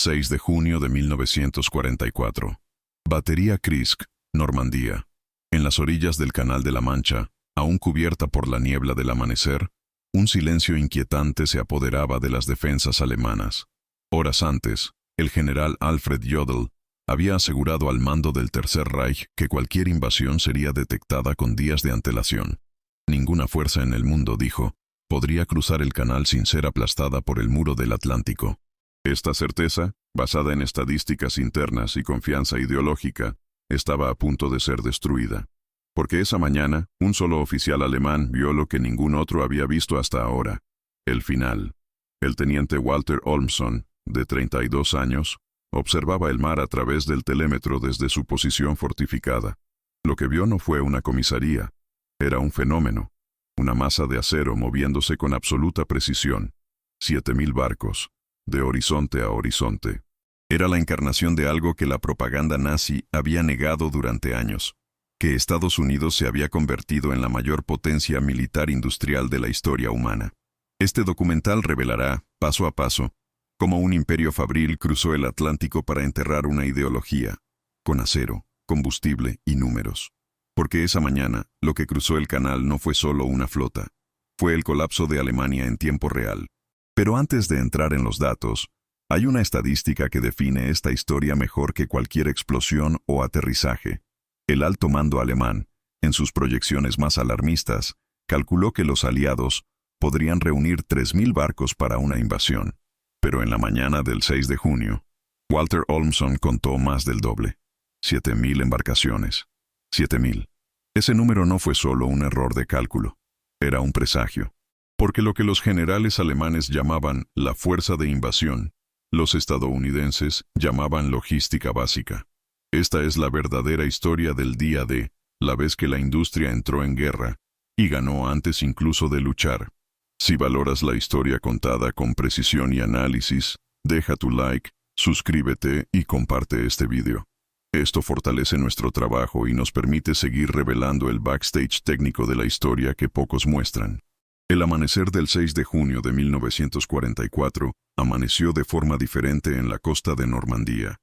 6 de junio de 1944. Batería Krisk, Normandía. En las orillas del Canal de la Mancha, aún cubierta por la niebla del amanecer, un silencio inquietante se apoderaba de las defensas alemanas. Horas antes, el general Alfred Jodl había asegurado al mando del Tercer Reich que cualquier invasión sería detectada con días de antelación. Ninguna fuerza en el mundo, dijo, podría cruzar el canal sin ser aplastada por el muro del Atlántico. Esta certeza, basada en estadísticas internas y confianza ideológica, estaba a punto de ser destruida. Porque esa mañana, un solo oficial alemán vio lo que ningún otro había visto hasta ahora: el final. El teniente Walter Olmson, de 32 años, observaba el mar a través del telémetro desde su posición fortificada. Lo que vio no fue una comisaría, era un fenómeno, una masa de acero moviéndose con absoluta precisión. 7.000 barcos, de horizonte a horizonte. Era la encarnación de algo que la propaganda nazi había negado durante años: que Estados Unidos se había convertido en la mayor potencia militar industrial de la historia humana. Este documental revelará, paso a paso, cómo un imperio fabril cruzó el Atlántico para enterrar una ideología, con acero, combustible y números. Porque esa mañana, lo que cruzó el canal no fue solo una flota, fue el colapso de Alemania en tiempo real. Pero antes de entrar en los datos, hay una estadística que define esta historia mejor que cualquier explosión o aterrizaje. El alto mando alemán, en sus proyecciones más alarmistas, calculó que los aliados podrían reunir 3.000 barcos para una invasión. Pero en la mañana del 6 de junio, Walter Olmson contó más del doble: 7.000 embarcaciones. 7.000. Ese número no fue solo un error de cálculo, era un presagio. Porque lo que los generales alemanes llamaban la fuerza de invasión, los estadounidenses llamaban logística básica. Esta es la verdadera historia del día D, la vez que la industria entró en guerra, y ganó antes incluso de luchar. Si valoras la historia contada con precisión y análisis, deja tu like, suscríbete y comparte este video. Esto fortalece nuestro trabajo y nos permite seguir revelando el backstage técnico de la historia que pocos muestran. El amanecer del 6 de junio de 1944 amaneció de forma diferente en la costa de Normandía.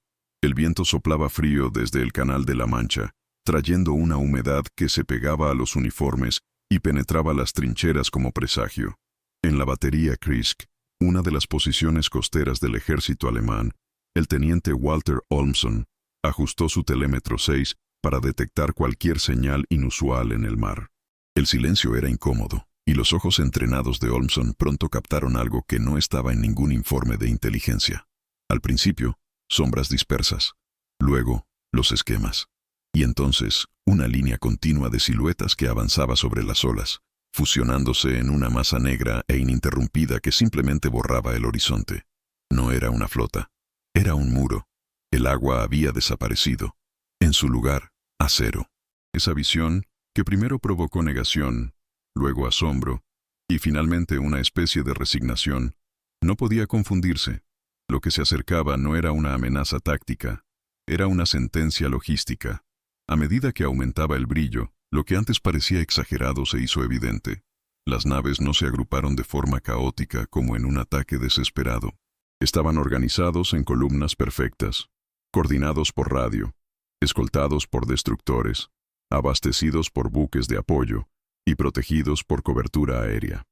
El viento soplaba frío desde el Canal de la Mancha, trayendo una humedad que se pegaba a los uniformes y penetraba las trincheras como presagio. En la batería Krisk, una de las posiciones costeras del ejército alemán, el teniente Walter Olmson ajustó su telémetro 6 para detectar cualquier señal inusual en el mar. El silencio era incómodo, y los ojos entrenados de Olmson pronto captaron algo que no estaba en ningún informe de inteligencia. Al principio, sombras dispersas. Luego, los esquemas. Y entonces, una línea continua de siluetas que avanzaba sobre las olas, fusionándose en una masa negra e ininterrumpida que simplemente borraba el horizonte. No era una flota, era un muro. El agua había desaparecido. En su lugar, acero. Esa visión, que primero provocó negación, luego asombro, y finalmente una especie de resignación, no podía confundirse. Lo que se acercaba no era una amenaza táctica, era una sentencia logística. A medida que aumentaba el brillo, lo que antes parecía exagerado se hizo evidente. Las naves no se agruparon de forma caótica como en un ataque desesperado. Estaban organizados en columnas perfectas, coordinados por radio, escoltados por destructores, abastecidos por buques de apoyo y protegidos por cobertura aérea.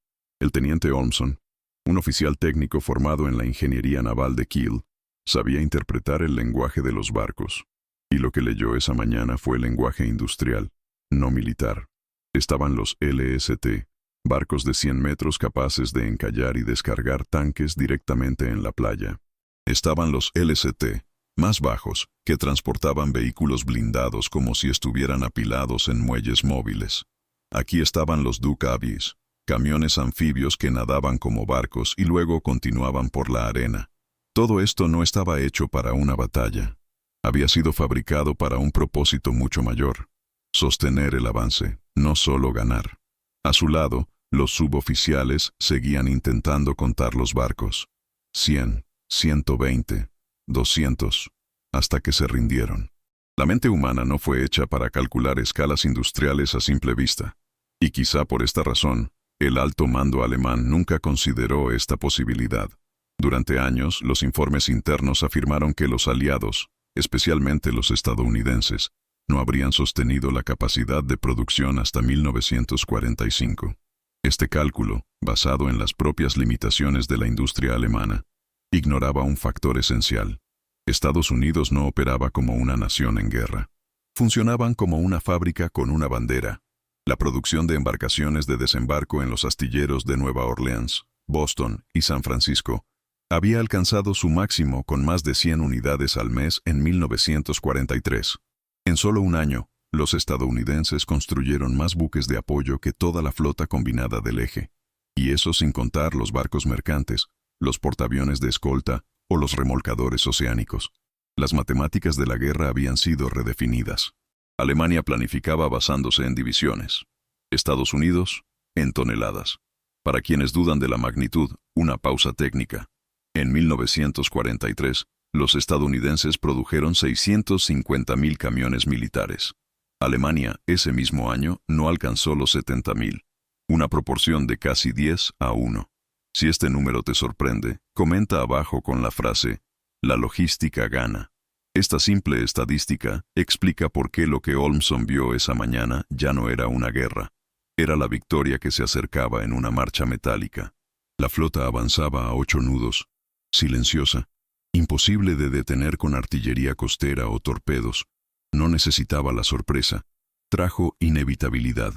El teniente Olmson, un oficial técnico formado en la ingeniería naval de Kiel, sabía interpretar el lenguaje de los barcos. Y lo que leyó esa mañana fue lenguaje industrial, no militar. Estaban los LST, barcos de 100 metros capaces de encallar y descargar tanques directamente en la playa. Estaban los LST, más bajos, que transportaban vehículos blindados como si estuvieran apilados en muelles móviles. Aquí estaban los Duck-Avies, camiones anfibios que nadaban como barcos y luego continuaban por la arena. Todo esto no estaba hecho para una batalla. Había sido fabricado para un propósito mucho mayor: sostener el avance, no solo ganar. A su lado, los suboficiales seguían intentando contar los barcos. 100, 120, 200, hasta que se rindieron. La mente humana no fue hecha para calcular escalas industriales a simple vista, y quizá por esta razón, el alto mando alemán nunca consideró esta posibilidad. Durante años, los informes internos afirmaron que los aliados, especialmente los estadounidenses, no habrían sostenido la capacidad de producción hasta 1945. Este cálculo, basado en las propias limitaciones de la industria alemana, ignoraba un factor esencial. Estados Unidos no operaba como una nación en guerra. Funcionaban como una fábrica con una bandera. La producción de embarcaciones de desembarco en los astilleros de Nueva Orleans, Boston y San Francisco había alcanzado su máximo con más de 100 unidades al mes en 1943. En solo un año, los estadounidenses construyeron más buques de apoyo que toda la flota combinada del eje. Y eso sin contar los barcos mercantes, los portaaviones de escolta o los remolcadores oceánicos. Las matemáticas de la guerra habían sido redefinidas. Alemania planificaba basándose en divisiones. Estados Unidos, en toneladas. Para quienes dudan de la magnitud, una pausa técnica. En 1943, los estadounidenses produjeron 650.000 camiones militares. Alemania, ese mismo año, no alcanzó los 70.000. Una proporción de casi 10-1. Si este número te sorprende, comenta abajo con la frase, «La logística gana». Esta simple estadística explica por qué lo que Olmsson vio esa mañana ya no era una guerra. Era la victoria que se acercaba en una marcha metálica. La flota avanzaba a 8 nudos, silenciosa, imposible de detener con artillería costera o torpedos. No necesitaba la sorpresa. Trajo inevitabilidad.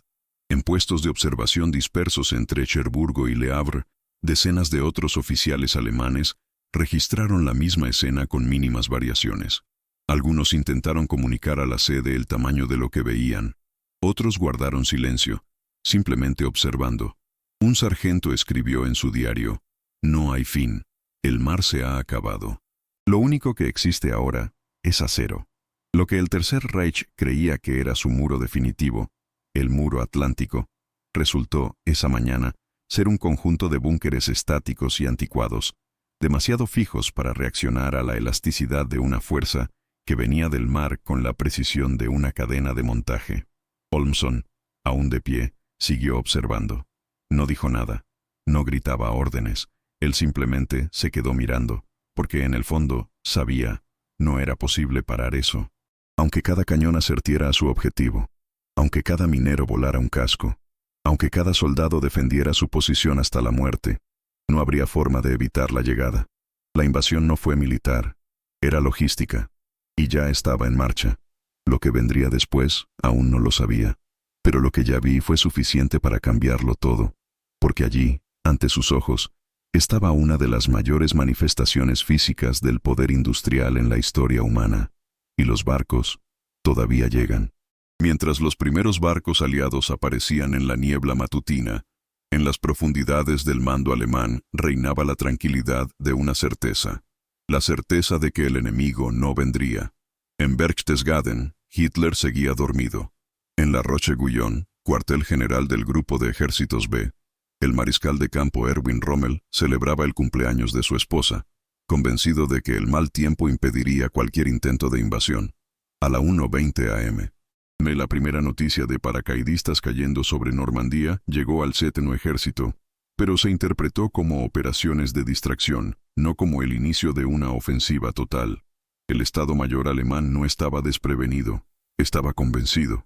En puestos de observación dispersos entre Cherburgo y Le Havre, decenas de otros oficiales alemanes registraron la misma escena con mínimas variaciones. Algunos intentaron comunicar a la sede el tamaño de lo que veían. Otros guardaron silencio, simplemente observando. Un sargento escribió en su diario, «No hay fin. El mar se ha acabado. Lo único que existe ahora es acero». Lo que el Tercer Reich creía que era su muro definitivo, el muro atlántico, resultó, esa mañana, ser un conjunto de búnkeres estáticos y anticuados, demasiado fijos para reaccionar a la elasticidad de una fuerza que venía del mar con la precisión de una cadena de montaje. Olmsson, aún de pie, siguió observando. No dijo nada, no gritaba órdenes, él simplemente se quedó mirando, porque en el fondo, sabía, no era posible parar eso. Aunque cada cañón acertiera a su objetivo, aunque cada minero volara un casco, aunque cada soldado defendiera su posición hasta la muerte, no habría forma de evitar la llegada. La invasión no fue militar, era logística, y ya estaba en marcha. Lo que vendría después, aún no lo sabía, pero lo que ya vi fue suficiente para cambiarlo todo, porque allí, ante sus ojos, estaba una de las mayores manifestaciones físicas del poder industrial en la historia humana, y los barcos todavía llegan. Mientras los primeros barcos aliados aparecían en la niebla matutina, en las profundidades del mando alemán reinaba la tranquilidad de una certeza, la certeza de que el enemigo no vendría. En Berchtesgaden, Hitler seguía dormido. En La Roche-Guyon, cuartel general del Grupo de Ejércitos B, el mariscal de campo Erwin Rommel celebraba el cumpleaños de su esposa, convencido de que el mal tiempo impediría cualquier intento de invasión. A la 1:20 am. La primera noticia de paracaidistas cayendo sobre Normandía llegó al séptimo ejército, pero se interpretó como operaciones de distracción, no como el inicio de una ofensiva total. El Estado Mayor alemán no estaba desprevenido, estaba convencido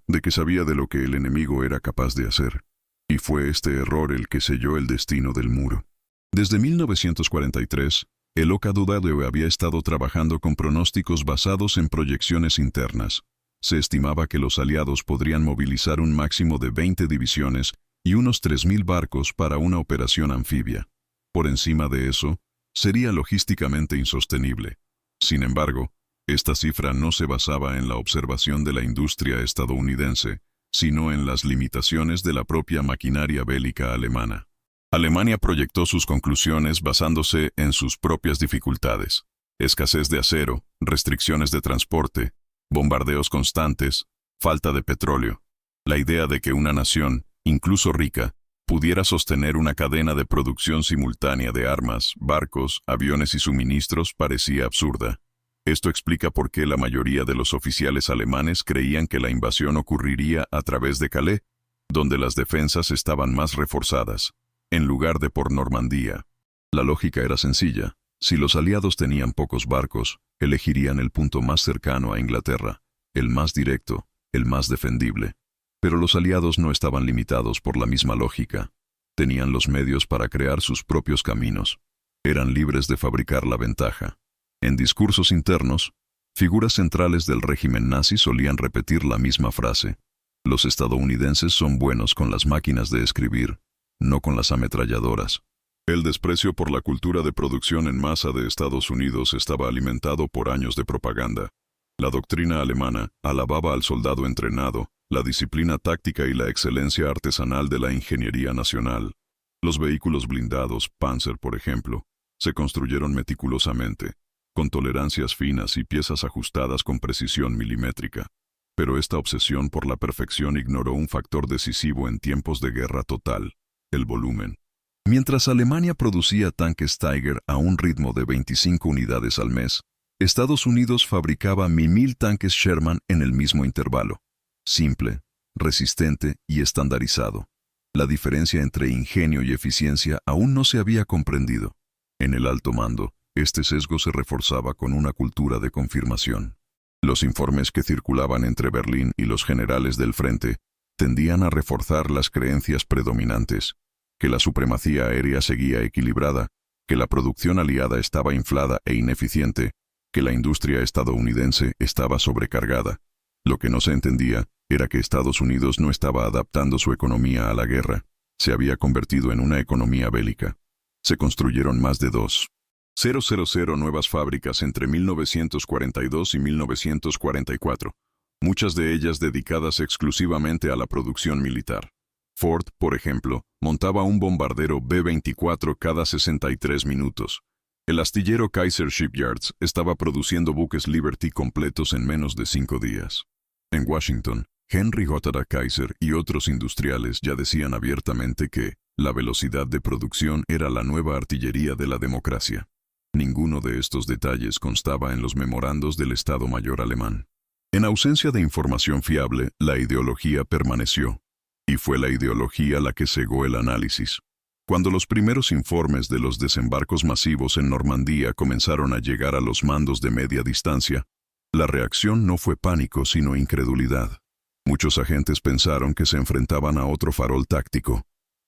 de que sabía de lo que el enemigo era capaz de hacer. Y fue este error el que selló el destino del muro. Desde 1943, el OKW había estado trabajando con pronósticos basados en proyecciones internas. Se estimaba que los aliados podrían movilizar un máximo de 20 divisiones y unos 3.000 barcos para una operación anfibia. Por encima de eso, sería logísticamente insostenible. Sin embargo, esta cifra no se basaba en la observación de la industria estadounidense, sino en las limitaciones de la propia maquinaria bélica alemana. Alemania proyectó sus conclusiones basándose en sus propias dificultades: escasez de acero, restricciones de transporte, bombardeos constantes, falta de petróleo. La idea de que una nación, incluso rica, pudiera sostener una cadena de producción simultánea de armas, barcos, aviones y suministros parecía absurda. Esto explica por qué la mayoría de los oficiales alemanes creían que la invasión ocurriría a través de Calais, donde las defensas estaban más reforzadas, en lugar de por Normandía. La lógica era sencilla. Si los aliados tenían pocos barcos, elegirían el punto más cercano a Inglaterra, el más directo, el más defendible. Pero los aliados no estaban limitados por la misma lógica. Tenían los medios para crear sus propios caminos. Eran libres de fabricar la ventaja. En discursos internos, figuras centrales del régimen nazi solían repetir la misma frase: los estadounidenses son buenos con las máquinas de escribir, no con las ametralladoras. El desprecio por la cultura de producción en masa de Estados Unidos estaba alimentado por años de propaganda. La doctrina alemana alababa al soldado entrenado, la disciplina táctica y la excelencia artesanal de la ingeniería nacional. Los vehículos blindados, Panzer por ejemplo, se construyeron meticulosamente, con tolerancias finas y piezas ajustadas con precisión milimétrica. Pero esta obsesión por la perfección ignoró un factor decisivo en tiempos de guerra total: el volumen. Mientras Alemania producía tanques Tiger a un ritmo de 25 unidades al mes, Estados Unidos fabricaba 1000 tanques Sherman en el mismo intervalo. Simple, resistente y estandarizado. La diferencia entre ingenio y eficiencia aún no se había comprendido. En el alto mando, este sesgo se reforzaba con una cultura de confirmación. Los informes que circulaban entre Berlín y los generales del frente tendían a reforzar las creencias predominantes: que la supremacía aérea seguía equilibrada, que la producción aliada estaba inflada e ineficiente, que la industria estadounidense estaba sobrecargada. Lo que no se entendía era que Estados Unidos no estaba adaptando su economía a la guerra. Se había convertido en una economía bélica. Se construyeron más de 2,000 nuevas fábricas entre 1942 y 1944, muchas de ellas dedicadas exclusivamente a la producción militar. Ford, por ejemplo, montaba un bombardero B-24 cada 63 minutos. El astillero Kaiser Shipyards estaba produciendo buques Liberty completos en menos de 5 días. En Washington, Henry J. Kaiser y otros industriales ya decían abiertamente que la velocidad de producción era la nueva artillería de la democracia. Ninguno de estos detalles constaba en los memorandos del Estado Mayor alemán. En ausencia de información fiable, la ideología permaneció. Y fue la ideología la que cegó el análisis. Cuando los primeros informes de los desembarcos masivos en Normandía comenzaron a llegar a los mandos de media distancia, la reacción no fue pánico sino incredulidad. Muchos agentes pensaron que se enfrentaban a otro farol táctico.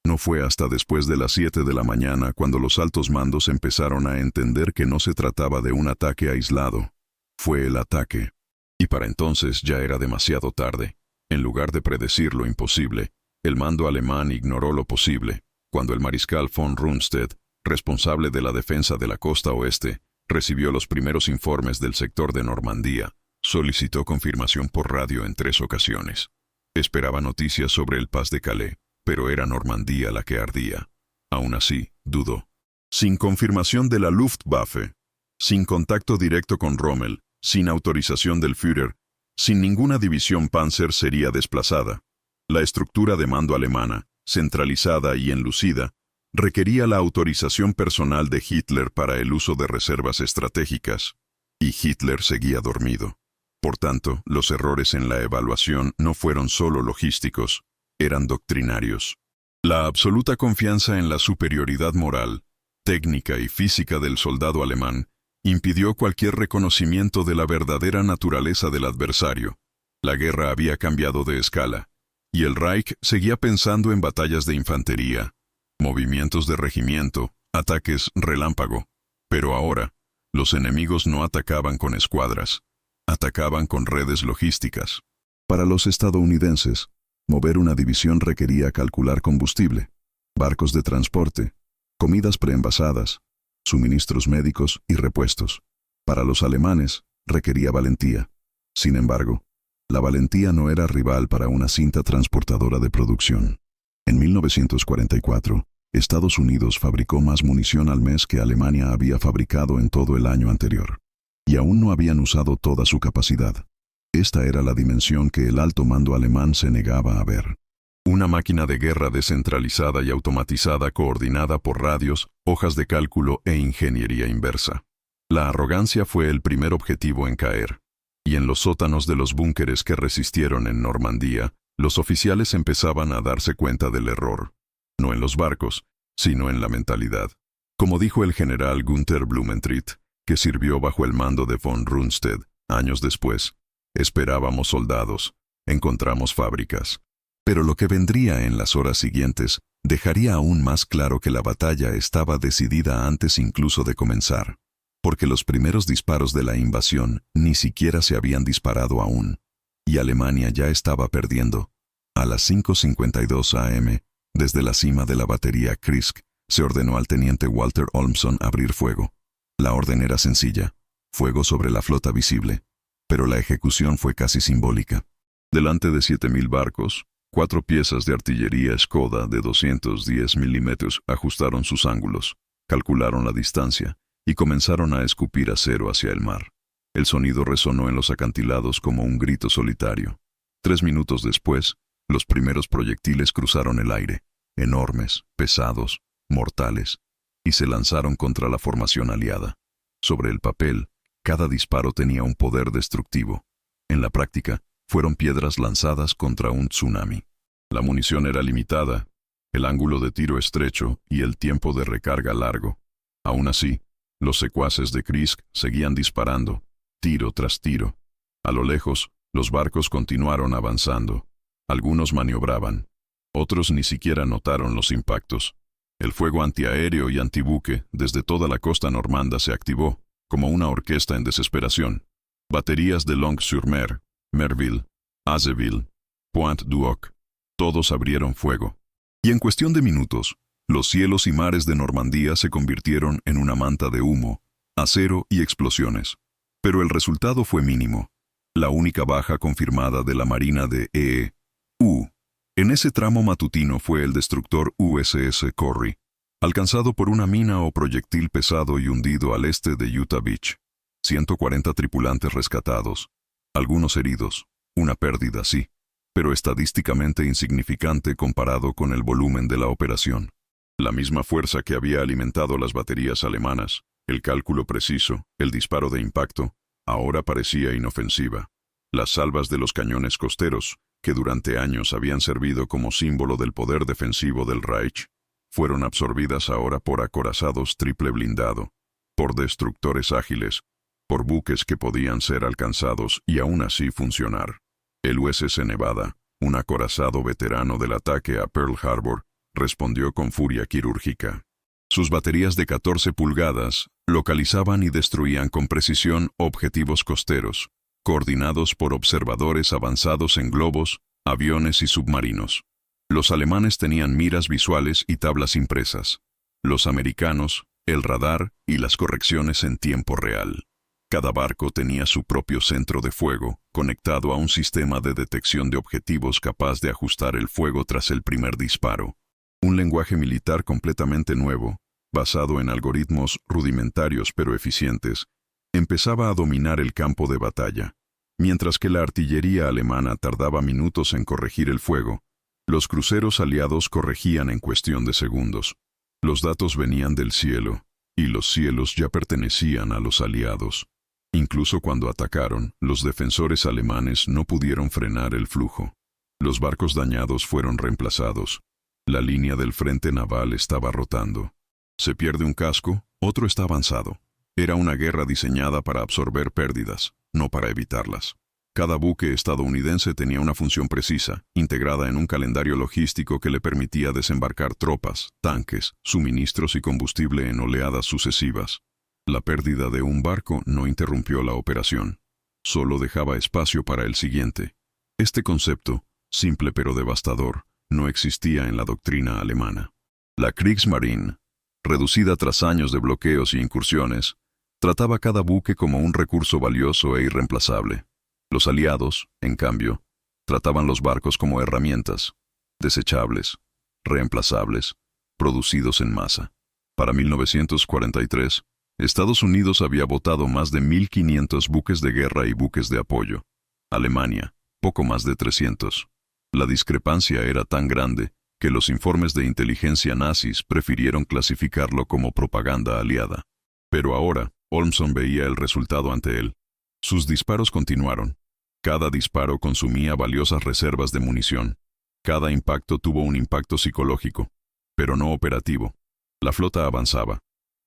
No fue hasta después de las 7 de la mañana cuando los altos mandos empezaron a entender que no se trataba de un ataque aislado. Fue el ataque. Y para entonces ya era demasiado tarde. En lugar de predecir lo imposible, el mando alemán ignoró lo posible. Cuando el mariscal von Rundstedt, responsable de la defensa de la costa oeste, recibió los primeros informes del sector de Normandía, solicitó confirmación por radio en 3 ocasiones. Esperaba noticias sobre el Pas de Calais, pero era Normandía la que ardía. Aún así, dudó. Sin confirmación de la Luftwaffe, sin contacto directo con Rommel, sin autorización del Führer, sin ninguna división Panzer sería desplazada. La estructura de mando alemana, centralizada y enlucida, requería la autorización personal de Hitler para el uso de reservas estratégicas. Y Hitler seguía dormido. Por tanto, los errores en la evaluación no fueron solo logísticos, eran doctrinarios. La absoluta confianza en la superioridad moral, técnica y física del soldado alemán impidió cualquier reconocimiento de la verdadera naturaleza del adversario. La guerra había cambiado de escala, y el Reich seguía pensando en batallas de infantería, movimientos de regimiento, ataques relámpago. Pero ahora, los enemigos no atacaban con escuadras, atacaban con redes logísticas. Para los estadounidenses, mover una división requería calcular combustible, barcos de transporte, comidas preenvasadas, suministros médicos y repuestos. Para los alemanes, requería valentía. Sin embargo, la valentía no era rival para una cinta transportadora de producción. En 1944, Estados Unidos fabricó más munición al mes que Alemania había fabricado en todo el año anterior. Y aún no habían usado toda su capacidad. Esta era la dimensión que el alto mando alemán se negaba a ver. Una máquina de guerra descentralizada y automatizada coordinada por radios, hojas de cálculo e ingeniería inversa. La arrogancia fue el primer objetivo en caer. Y en los sótanos de los búnkeres que resistieron en Normandía, los oficiales empezaban a darse cuenta del error. No en los barcos, sino en la mentalidad. Como dijo el general Günther Blumentritt, que sirvió bajo el mando de von Rundstedt, años después, esperábamos soldados, encontramos fábricas. Pero lo que vendría en las horas siguientes dejaría aún más claro que la batalla estaba decidida antes incluso de comenzar, porque los primeros disparos de la invasión ni siquiera se habían disparado aún, y Alemania ya estaba perdiendo. A las 5:52 am, desde la cima de la batería Krisk, se ordenó al teniente Walter Olmson abrir fuego. La orden era sencilla, fuego sobre la flota visible, pero la ejecución fue casi simbólica. Delante de 7.000 barcos, 4 piezas de artillería Skoda de 210 milímetros ajustaron sus ángulos, calcularon la distancia y comenzaron a escupir acero hacia el mar. El sonido resonó en los acantilados como un grito solitario. 3 minutos después, los primeros proyectiles cruzaron el aire, enormes, pesados, mortales, y se lanzaron contra la formación aliada. Sobre el papel, cada disparo tenía un poder destructivo. En la práctica, fueron piedras lanzadas contra un tsunami. La munición era limitada, el ángulo de tiro estrecho y el tiempo de recarga largo. Aún así, los secuaces de Krisk seguían disparando, tiro tras tiro. A lo lejos, los barcos continuaron avanzando. Algunos maniobraban, otros ni siquiera notaron los impactos. El fuego antiaéreo y antibuque desde toda la costa normanda se activó, como una orquesta en desesperación. Baterías de Longues-sur-Mer, Merville, Azeville, Pointe-du-Hoc, todos abrieron fuego. Y en cuestión de minutos, los cielos y mares de Normandía se convirtieron en una manta de humo, acero y explosiones. Pero el resultado fue mínimo. La única baja confirmada de la Marina de E.U. en ese tramo matutino fue el destructor USS Corry, alcanzado por una mina o proyectil pesado y hundido al este de Utah Beach. 140 tripulantes rescatados. Algunos heridos, una pérdida, sí, pero estadísticamente insignificante comparado con el volumen de la operación. La misma fuerza que había alimentado las baterías alemanas, el cálculo preciso, el disparo de impacto, ahora parecía inofensiva. Las salvas de los cañones costeros, que durante años habían servido como símbolo del poder defensivo del Reich, fueron absorbidas ahora por acorazados triple blindado, por destructores ágiles, por buques que podían ser alcanzados y aún así funcionar. El USS Nevada, un acorazado veterano del ataque a Pearl Harbor, respondió con furia quirúrgica. Sus baterías de 14 pulgadas localizaban y destruían con precisión objetivos costeros, coordinados por observadores avanzados en globos, aviones y submarinos. Los alemanes tenían miras visuales y tablas impresas. Los americanos, el radar y las correcciones en tiempo real. Cada barco tenía su propio centro de fuego, conectado a un sistema de detección de objetivos capaz de ajustar el fuego tras el primer disparo. Un lenguaje militar completamente nuevo, basado en algoritmos rudimentarios pero eficientes, empezaba a dominar el campo de batalla. Mientras que la artillería alemana tardaba minutos en corregir el fuego, los cruceros aliados corregían en cuestión de segundos. Los datos venían del cielo, y los cielos ya pertenecían a los aliados. Incluso cuando atacaron, los defensores alemanes no pudieron frenar el flujo. Los barcos dañados fueron reemplazados. La línea del frente naval estaba rotando. Se pierde un casco, otro está avanzado. Era una guerra diseñada para absorber pérdidas, no para evitarlas. Cada buque estadounidense tenía una función precisa, integrada en un calendario logístico que le permitía desembarcar tropas, tanques, suministros y combustible en oleadas sucesivas. La pérdida de un barco no interrumpió la operación, solo dejaba espacio para el siguiente. Este concepto, simple pero devastador, no existía en la doctrina alemana. La Kriegsmarine, reducida tras años de bloqueos y incursiones, trataba cada buque como un recurso valioso e irreemplazable. Los aliados, en cambio, trataban los barcos como herramientas, desechables, reemplazables, producidos en masa. Para 1943, Estados Unidos había votado más de 1.500 buques de guerra y buques de apoyo. Alemania, poco más de 300. La discrepancia era tan grande que los informes de inteligencia nazis prefirieron clasificarlo como propaganda aliada. Pero ahora, Olmson veía el resultado ante él. Sus disparos continuaron. Cada disparo consumía valiosas reservas de munición. Cada impacto tuvo un impacto psicológico, pero no operativo. La flota avanzaba.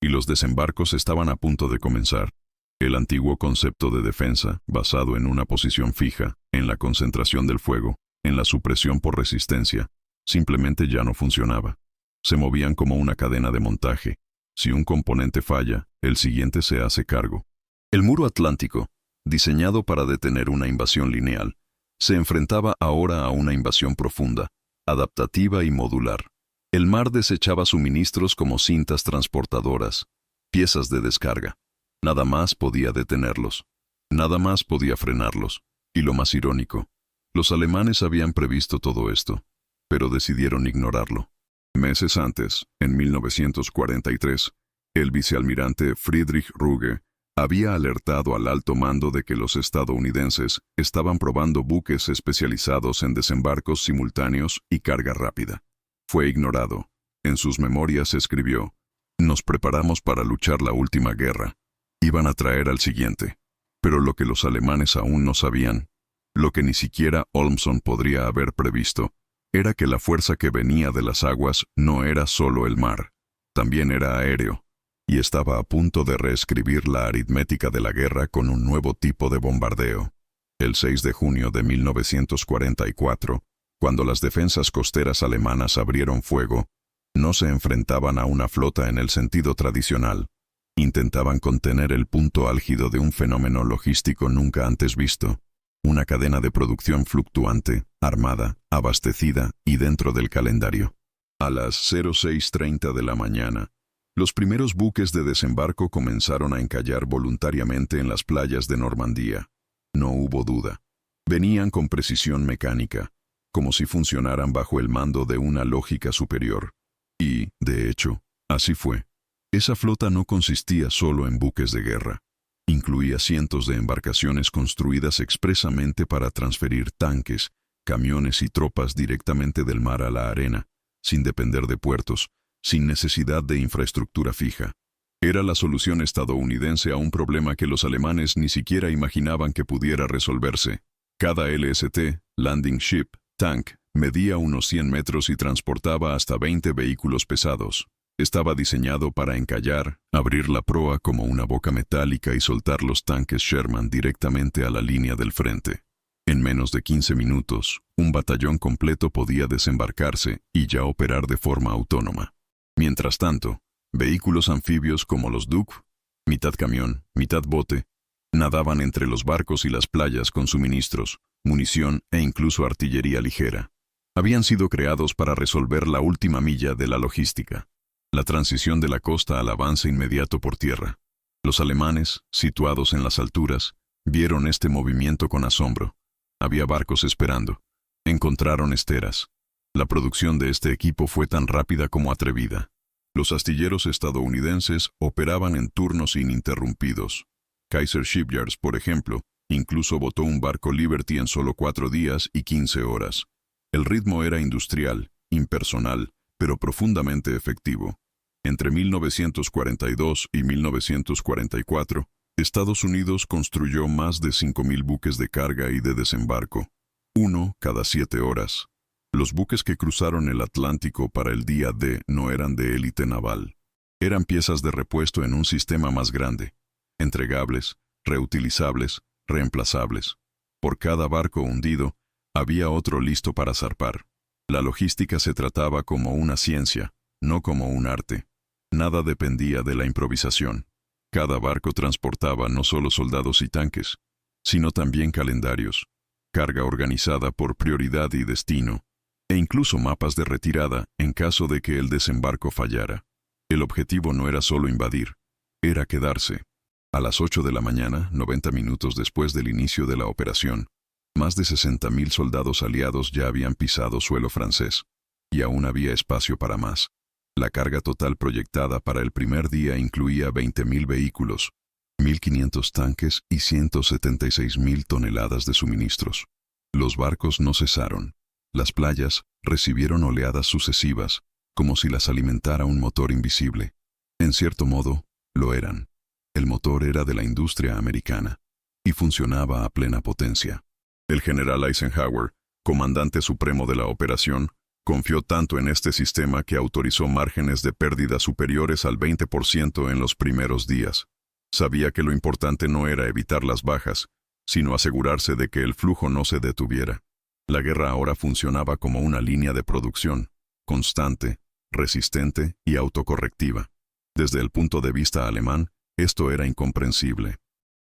y los desembarcos estaban a punto de comenzar. El antiguo concepto de defensa, basado en una posición fija, en la concentración del fuego, en la supresión por resistencia, simplemente ya no funcionaba. Se movían como una cadena de montaje. Si un componente falla, el siguiente se hace cargo. El muro atlántico, diseñado para detener una invasión lineal, se enfrentaba ahora a una invasión profunda, adaptativa y modular. El mar desechaba suministros como cintas transportadoras, piezas de descarga. Nada más podía detenerlos. Nada más podía frenarlos. Y lo más irónico, los alemanes habían previsto todo esto, pero decidieron ignorarlo. Meses antes, en 1943, el vicealmirante Friedrich Ruge había alertado al alto mando de que los estadounidenses estaban probando buques especializados en desembarcos simultáneos y carga rápida. Fue ignorado. En sus memorias escribió: «Nos preparamos para luchar la última guerra. Iban a traer al siguiente». Pero lo que los alemanes aún no sabían, lo que ni siquiera Olmsson podría haber previsto, era que la fuerza que venía de las aguas no era solo el mar, también era aéreo, y estaba a punto de reescribir la aritmética de la guerra con un nuevo tipo de bombardeo. El 6 de junio de 1944, cuando las defensas costeras alemanas abrieron fuego, no se enfrentaban a una flota en el sentido tradicional. Intentaban contener el punto álgido de un fenómeno logístico nunca antes visto. Una cadena de producción fluctuante, armada, abastecida y dentro del calendario. A las 06:30 de la mañana, los primeros buques de desembarco comenzaron a encallar voluntariamente en las playas de Normandía. No hubo duda. Venían con precisión mecánica, como si funcionaran bajo el mando de una lógica superior. Y, de hecho, así fue. Esa flota no consistía solo en buques de guerra. Incluía cientos de embarcaciones construidas expresamente para transferir tanques, camiones y tropas directamente del mar a la arena, sin depender de puertos, sin necesidad de infraestructura fija. Era la solución estadounidense a un problema que los alemanes ni siquiera imaginaban que pudiera resolverse. Cada LST, Landing Ship, Tank, medía unos 100 metros y transportaba hasta 20 vehículos pesados. Estaba diseñado para encallar, abrir la proa como una boca metálica y soltar los tanques Sherman directamente a la línea del frente. En menos de 15 minutos, un batallón completo podía desembarcarse y ya operar de forma autónoma. Mientras tanto, vehículos anfibios como los Duke, mitad camión, mitad bote, nadaban entre los barcos y las playas con suministros, munición e incluso artillería ligera. Habían sido creados para resolver la última milla de la logística. La transición de la costa al avance inmediato por tierra. Los alemanes, situados en las alturas, vieron este movimiento con asombro. Había barcos esperando. Encontraron esteras. La producción de este equipo fue tan rápida como atrevida. Los astilleros estadounidenses operaban en turnos ininterrumpidos. Kaiser Shipyards, por ejemplo, incluso botó un barco Liberty en solo 4 días y 15 horas. El ritmo era industrial, impersonal, pero profundamente efectivo. Entre 1942 y 1944, Estados Unidos construyó más de 5.000 buques de carga y de desembarco, uno cada 7 horas. Los buques que cruzaron el Atlántico para el día D no eran de élite naval. Eran piezas de repuesto en un sistema más grande, entregables, reutilizables, reemplazables. Por cada barco hundido, había otro listo para zarpar. La logística se trataba como una ciencia, no como un arte. Nada dependía de la improvisación. Cada barco transportaba no solo soldados y tanques, sino también calendarios, carga organizada por prioridad y destino, e incluso mapas de retirada en caso de que el desembarco fallara. El objetivo no era solo invadir, era quedarse. A las 8 de la mañana, 90 minutos después del inicio de la operación, más de 60.000 soldados aliados ya habían pisado suelo francés, y aún había espacio para más. La carga total proyectada para el primer día incluía 20.000 vehículos, 1.500 tanques y 176.000 toneladas de suministros. Los barcos no cesaron. Las playas recibieron oleadas sucesivas, como si las alimentara un motor invisible. En cierto modo, lo eran. El motor era de la industria americana, y funcionaba a plena potencia. El general Eisenhower, comandante supremo de la operación, Confió tanto en este sistema que autorizó márgenes de pérdida superiores al 20% en los primeros días. Sabía que lo importante no era evitar las bajas, sino asegurarse de que el flujo no se detuviera. La guerra ahora funcionaba como una línea de producción, constante, resistente y autocorrectiva. Desde el punto de vista alemán, esto era incomprensible.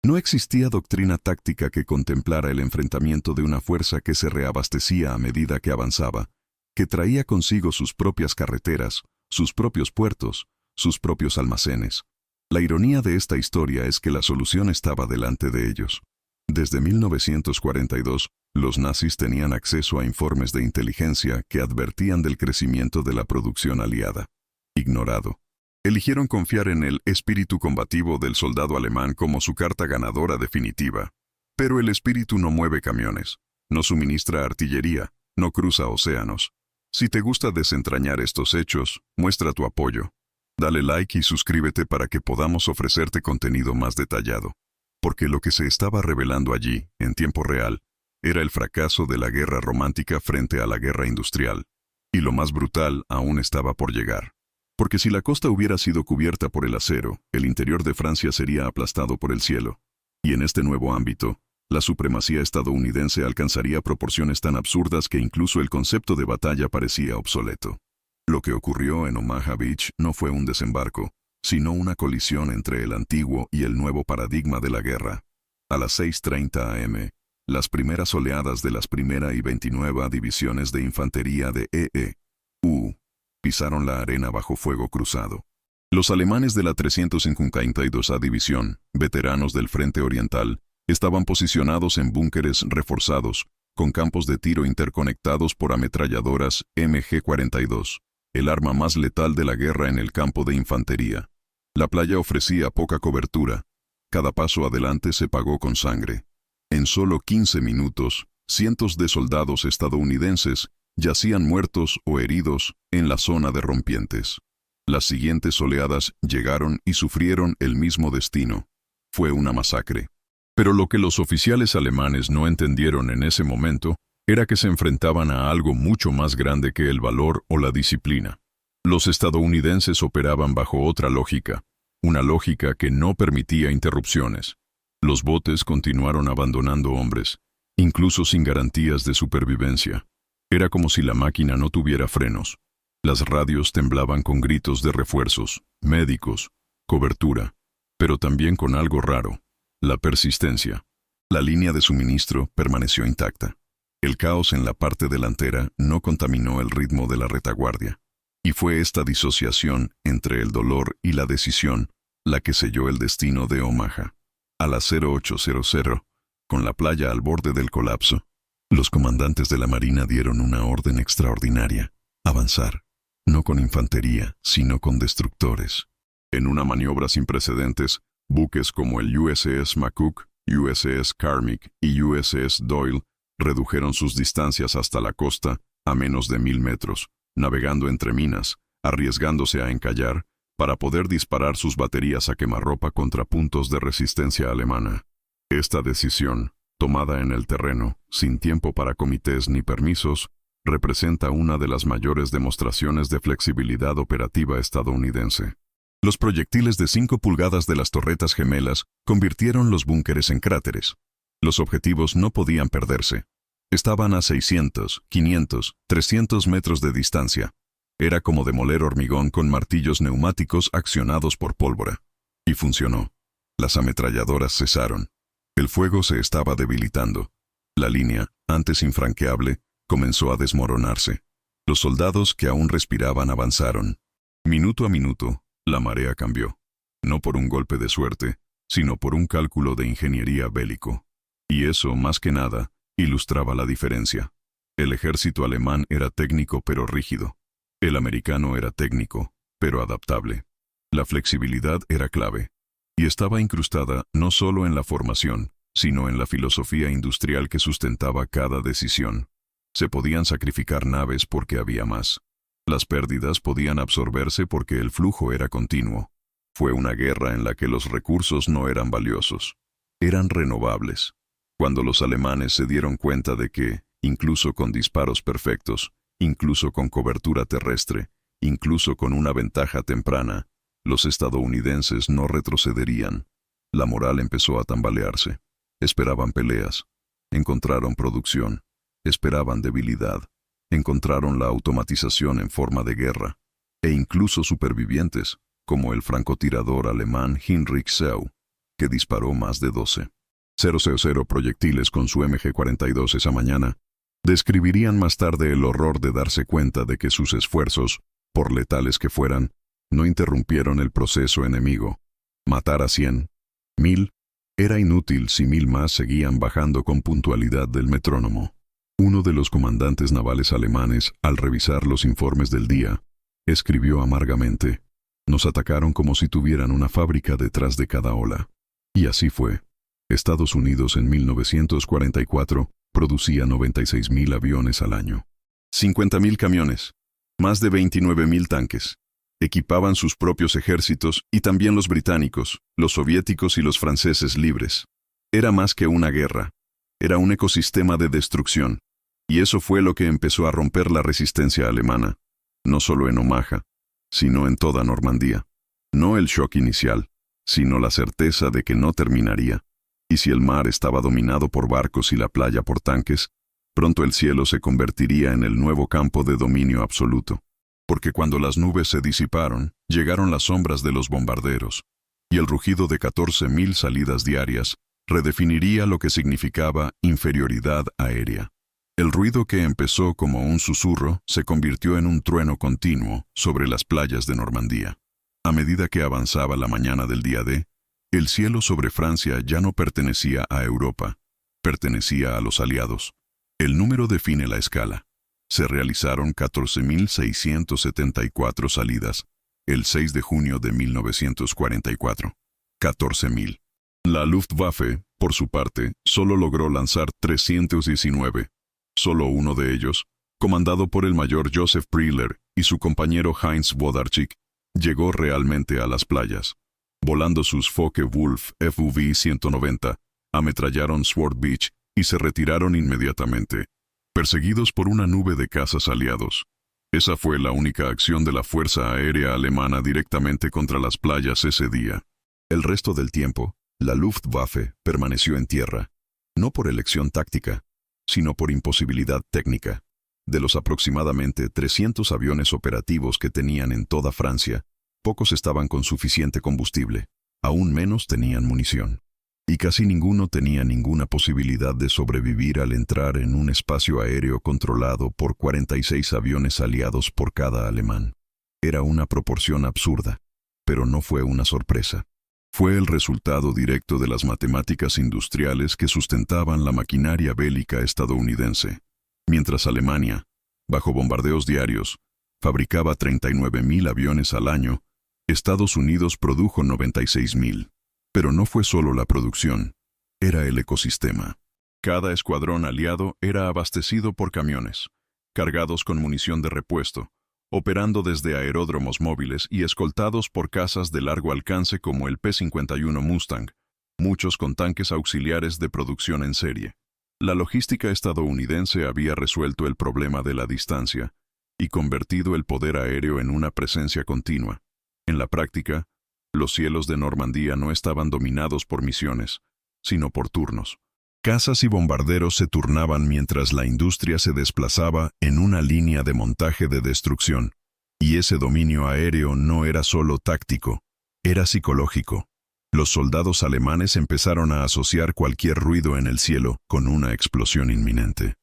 No existía doctrina táctica que contemplara el enfrentamiento de una fuerza que se reabastecía a medida que avanzaba, que traía consigo sus propias carreteras, sus propios puertos, sus propios almacenes. La ironía de esta historia es que la solución estaba delante de ellos. Desde 1942, los nazis tenían acceso a informes de inteligencia que advertían del crecimiento de la producción aliada. Ignorado. Eligieron confiar en el espíritu combativo del soldado alemán como su carta ganadora definitiva. Pero el espíritu no mueve camiones, no suministra artillería, no cruza océanos. Si te gusta desentrañar estos hechos, muestra tu apoyo. Dale like y suscríbete para que podamos ofrecerte contenido más detallado. Porque lo que se estaba revelando allí, en tiempo real, era el fracaso de la guerra romántica frente a la guerra industrial. Y lo más brutal aún estaba por llegar. Porque si la costa hubiera sido cubierta por el acero, el interior de Francia sería aplastado por el cielo. Y en este nuevo ámbito, la supremacía estadounidense alcanzaría proporciones tan absurdas que incluso el concepto de batalla parecía obsoleto. Lo que ocurrió en Omaha Beach no fue un desembarco, sino una colisión entre el antiguo y el nuevo paradigma de la guerra. A las 6:30 am, las primeras oleadas de las primera y 29 divisiones de infantería de E.E.U. pisaron la arena bajo fuego cruzado. Los alemanes de la 352 División, veteranos del Frente Oriental, estaban posicionados en búnkeres reforzados, con campos de tiro interconectados por ametralladoras MG-42, el arma más letal de la guerra en el campo de infantería. La playa ofrecía poca cobertura. Cada paso adelante se pagó con sangre. En solo 15 minutos, cientos de soldados estadounidenses yacían muertos o heridos en la zona de rompientes. Las siguientes oleadas llegaron y sufrieron el mismo destino. Fue una masacre. Pero lo que los oficiales alemanes no entendieron en ese momento era que se enfrentaban a algo mucho más grande que el valor o la disciplina. Los estadounidenses operaban bajo otra lógica, una lógica que no permitía interrupciones. Los botes continuaron abandonando hombres, incluso sin garantías de supervivencia. Era como si la máquina no tuviera frenos. Las radios temblaban con gritos de refuerzos, médicos, cobertura, pero también con algo raro. La persistencia. La línea de suministro permaneció intacta. El caos en la parte delantera no contaminó el ritmo de la retaguardia. Y fue esta disociación entre el dolor y la decisión la que selló el destino de Omaha. A las 08:00, con la playa al borde del colapso, los comandantes de la Marina dieron una orden extraordinaria: avanzar, no con infantería, sino con destructores. En una maniobra sin precedentes, buques como el USS McCook, USS Carmick y USS Doyle redujeron sus distancias hasta la costa a menos de 1000 metros, navegando entre minas, arriesgándose a encallar, para poder disparar sus baterías a quemarropa contra puntos de resistencia alemana. Esta decisión, tomada en el terreno, sin tiempo para comités ni permisos, representa una de las mayores demostraciones de flexibilidad operativa estadounidense. Los proyectiles de 5 pulgadas de las torretas gemelas convirtieron los búnkeres en cráteres. Los objetivos no podían perderse. Estaban a 600, 500, 300 metros de distancia. Era como demoler hormigón con martillos neumáticos accionados por pólvora. Y funcionó. Las ametralladoras cesaron. El fuego se estaba debilitando. La línea, antes infranqueable, comenzó a desmoronarse. Los soldados que aún respiraban avanzaron. Minuto a minuto, la marea cambió. No por un golpe de suerte, sino por un cálculo de ingeniería bélico. Y eso, más que nada, ilustraba la diferencia. El ejército alemán era técnico pero rígido. El americano era técnico, pero adaptable. La flexibilidad era clave. Y estaba incrustada no solo en la formación, sino en la filosofía industrial que sustentaba cada decisión. Se podían sacrificar naves porque había más. Las pérdidas podían absorberse porque el flujo era continuo. Fue una guerra en la que los recursos no eran valiosos. Eran renovables. Cuando los alemanes se dieron cuenta de que, incluso con disparos perfectos, Incluso con cobertura terrestre, incluso con una ventaja temprana, los estadounidenses no retrocederían. La moral empezó a tambalearse. Esperaban peleas. Encontraron producción. Esperaban debilidad. Encontraron la automatización en forma de guerra. E incluso supervivientes, como el francotirador alemán Heinrich Seu, que disparó más de 12,000 proyectiles con su MG-42 esa mañana, describirían más tarde el horror de darse cuenta de que sus esfuerzos, por letales que fueran, no interrumpieron el proceso enemigo. Matar a 100, 1000, era inútil si 1000 más seguían bajando con puntualidad del metrónomo. Uno de los comandantes navales alemanes, al revisar los informes del día, escribió amargamente: «Nos atacaron como si tuvieran una fábrica detrás de cada ola». Y así fue. Estados Unidos en 1944 producía 96,000 aviones al año. 50,000 camiones. Más de 29,000 tanques. Equipaban sus propios ejércitos y también los británicos, los soviéticos y los franceses libres. Era más que una guerra. Era un ecosistema de destrucción. Y eso fue lo que empezó a romper la resistencia alemana. No solo en Omaha, sino en toda Normandía. No el shock inicial, sino la certeza de que no terminaría. Y si el mar estaba dominado por barcos y la playa por tanques, pronto el cielo se convertiría en el nuevo campo de dominio absoluto. Porque cuando las nubes se disiparon, llegaron las sombras de los bombarderos, y el rugido de 14,000 salidas diarias redefiniría lo que significaba inferioridad aérea. El ruido que empezó como un susurro se convirtió en un trueno continuo sobre las playas de Normandía. A medida que avanzaba la mañana del día D, el cielo sobre Francia ya no pertenecía a Europa, pertenecía a los aliados. El número define la escala. Se realizaron 14,674 salidas el 6 de junio de 1944. 14,000. La Luftwaffe, por su parte, solo logró lanzar 319. Solo uno de ellos, comandado por el mayor Joseph Priller y su compañero Heinz Wodarczyk, llegó realmente a las playas. Volando sus Focke-Wulf FUV-190, ametrallaron Sword Beach y se retiraron inmediatamente, perseguidos por una nube de cazas aliados. Esa fue la única acción de la Fuerza Aérea Alemana directamente contra las playas ese día. El resto del tiempo, la Luftwaffe permaneció en tierra, no por elección táctica, sino por imposibilidad técnica. De los aproximadamente 300 aviones operativos que tenían en toda Francia, pocos estaban con suficiente combustible, aún menos tenían munición. Y casi ninguno tenía ninguna posibilidad de sobrevivir al entrar en un espacio aéreo controlado por 46 aviones aliados por cada alemán. Era una proporción absurda, pero no fue una sorpresa. Fue el resultado directo de las matemáticas industriales que sustentaban la maquinaria bélica estadounidense. Mientras Alemania, bajo bombardeos diarios, fabricaba 39,000 aviones al año, Estados Unidos produjo 96,000. Pero no fue solo la producción, era el ecosistema. Cada escuadrón aliado era abastecido por camiones, cargados con munición de repuesto, operando desde aeródromos móviles y escoltados por cazas de largo alcance como el P-51 Mustang, muchos con tanques auxiliares de producción en serie. La logística estadounidense había resuelto el problema de la distancia y convertido el poder aéreo en una presencia continua. En la práctica, los cielos de Normandía no estaban dominados por misiones, sino por turnos. Cazas y bombarderos se turnaban mientras la industria se desplazaba en una línea de montaje de destrucción. Y ese dominio aéreo no era solo táctico, era psicológico. Los soldados alemanes empezaron a asociar cualquier ruido en el cielo con una explosión inminente.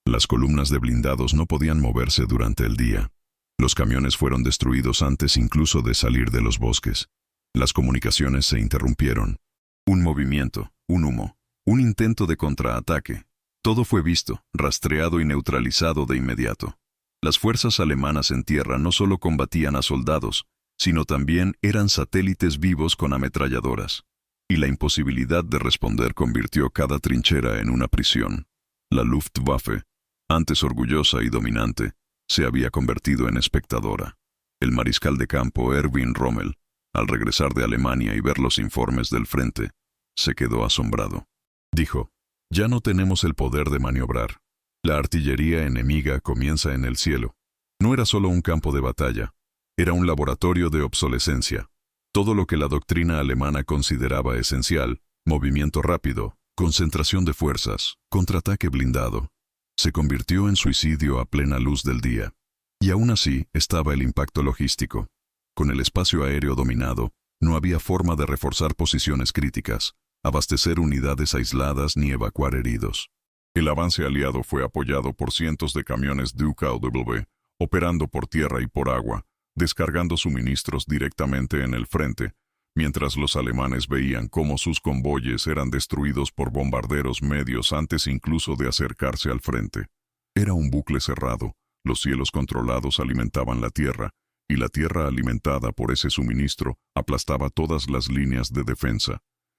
Las columnas de blindados no podían moverse durante el día. Los camiones fueron destruidos antes incluso de salir de los bosques. Las comunicaciones se interrumpieron. Un movimiento, un humo, un intento de contraataque. Todo fue visto, rastreado y neutralizado de inmediato. Las fuerzas alemanas en tierra no solo combatían a soldados, sino también eran satélites vivos con ametralladoras. Y la imposibilidad de responder convirtió cada trinchera en una prisión. La Luftwaffe, antes orgullosa y dominante, se había convertido en espectadora. El mariscal de campo Erwin Rommel, al regresar de Alemania y ver los informes del frente, se quedó asombrado. Dijo: «Ya no tenemos el poder de maniobrar. La artillería enemiga comienza en el cielo. No era solo un campo de batalla, era un laboratorio de obsolescencia. Todo lo que la doctrina alemana consideraba esencial, movimiento rápido, concentración de fuerzas, contraataque blindado, se convirtió en suicidio a plena luz del día. Y aún así estaba el impacto logístico. Con el espacio aéreo dominado, no había forma de reforzar posiciones críticas, abastecer unidades aisladas ni evacuar heridos. El avance aliado fue apoyado por cientos de camiones DKW, operando por tierra y por agua, descargando suministros directamente en el frente, mientras los alemanes veían cómo sus convoyes eran destruidos por bombarderos medios antes incluso de acercarse al frente. Era un bucle cerrado, los cielos controlados alimentaban la tierra, y la tierra alimentada por ese suministro aplastaba todas las líneas de defensa.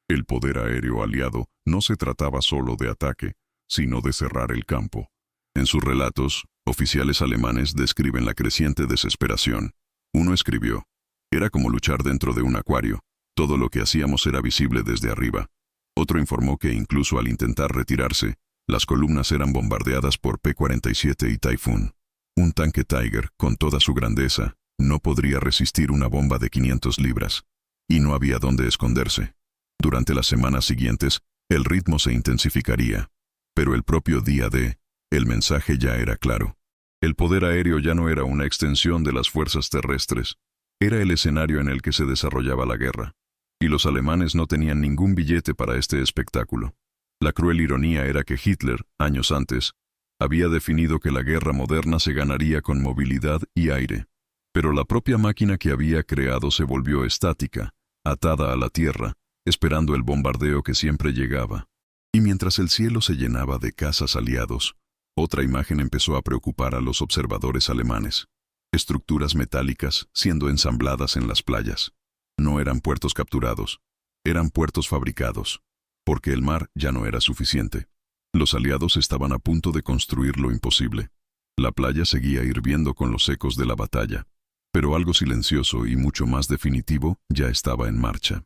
El poder aéreo aliado no se trataba solo de ataque, sino de cerrar el campo. En sus relatos, oficiales alemanes describen la creciente desesperación. Uno escribió: era como luchar dentro de un acuario, todo lo que hacíamos era visible desde arriba. Otro informó que incluso al intentar retirarse, las columnas eran bombardeadas por P-47 y Typhoon. Un tanque Tiger, con toda su grandeza, no podría resistir una bomba de 500 libras. Y no había dónde esconderse. Durante las semanas siguientes, el ritmo se intensificaría. Pero el propio día D, el mensaje ya era claro. El poder aéreo ya no era una extensión de las fuerzas terrestres. Era el escenario en el que se desarrollaba la guerra. Y los alemanes no tenían ningún billete para este espectáculo. La cruel ironía era que Hitler, años antes, había definido que la guerra moderna se ganaría con movilidad y aire. Pero la propia máquina que había creado se volvió estática, atada a la tierra, esperando el bombardeo que siempre llegaba. Y mientras el cielo se llenaba de cazas aliados, otra imagen empezó a preocupar a los observadores alemanes. Estructuras metálicas siendo ensambladas en las playas. No eran puertos capturados, eran puertos fabricados, porque el mar ya no era suficiente. Los aliados estaban a punto de construir lo imposible. La playa seguía hirviendo con los ecos de la batalla, pero algo silencioso y mucho más definitivo ya estaba en marcha.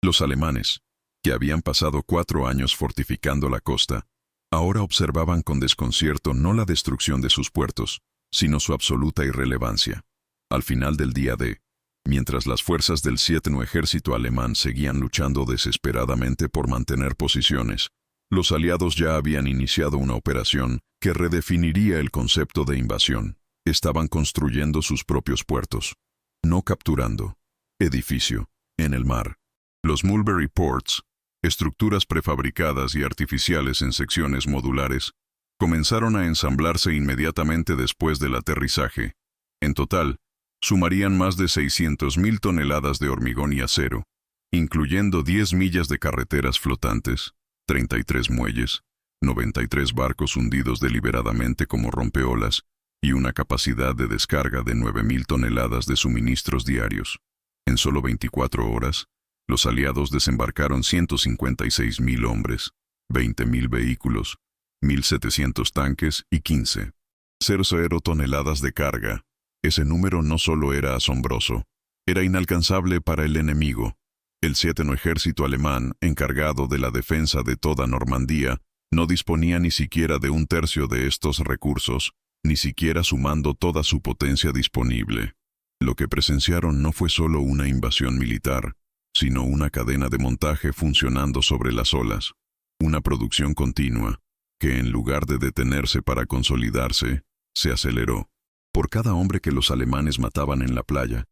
Los alemanes, que habían pasado 4 años fortificando la costa, ahora observaban con desconcierto no la destrucción de sus puertos, sino su absoluta irrelevancia. Al final del día D, mientras las fuerzas del 7º ejército alemán seguían luchando desesperadamente por mantener posiciones, los aliados ya habían iniciado una operación que redefiniría el concepto de invasión. Estaban construyendo sus propios puertos, no capturando. Edificio, en el mar. Los Mulberry Ports, estructuras prefabricadas y artificiales en secciones modulares, comenzaron a ensamblarse inmediatamente después del aterrizaje. En total, sumarían más de 600.000 toneladas de hormigón y acero, incluyendo 10 millas de carreteras flotantes, 33 muelles, 93 barcos hundidos deliberadamente como rompeolas y una capacidad de descarga de 9.000 toneladas de suministros diarios. En solo 24 horas, los aliados desembarcaron 156.000 hombres, 20.000 vehículos, 1.700 tanques y 15,00 toneladas de carga. Ese número no solo era asombroso, era inalcanzable para el enemigo. El 7º ejército alemán, encargado de la defensa de toda Normandía, no disponía ni siquiera de un tercio de estos recursos, ni siquiera sumando toda su potencia disponible. Lo que presenciaron no fue solo una invasión militar, sino una cadena de montaje funcionando sobre las olas. Una producción continua, que en lugar de detenerse para consolidarse, se aceleró. Por cada hombre que los alemanes mataban en la playa,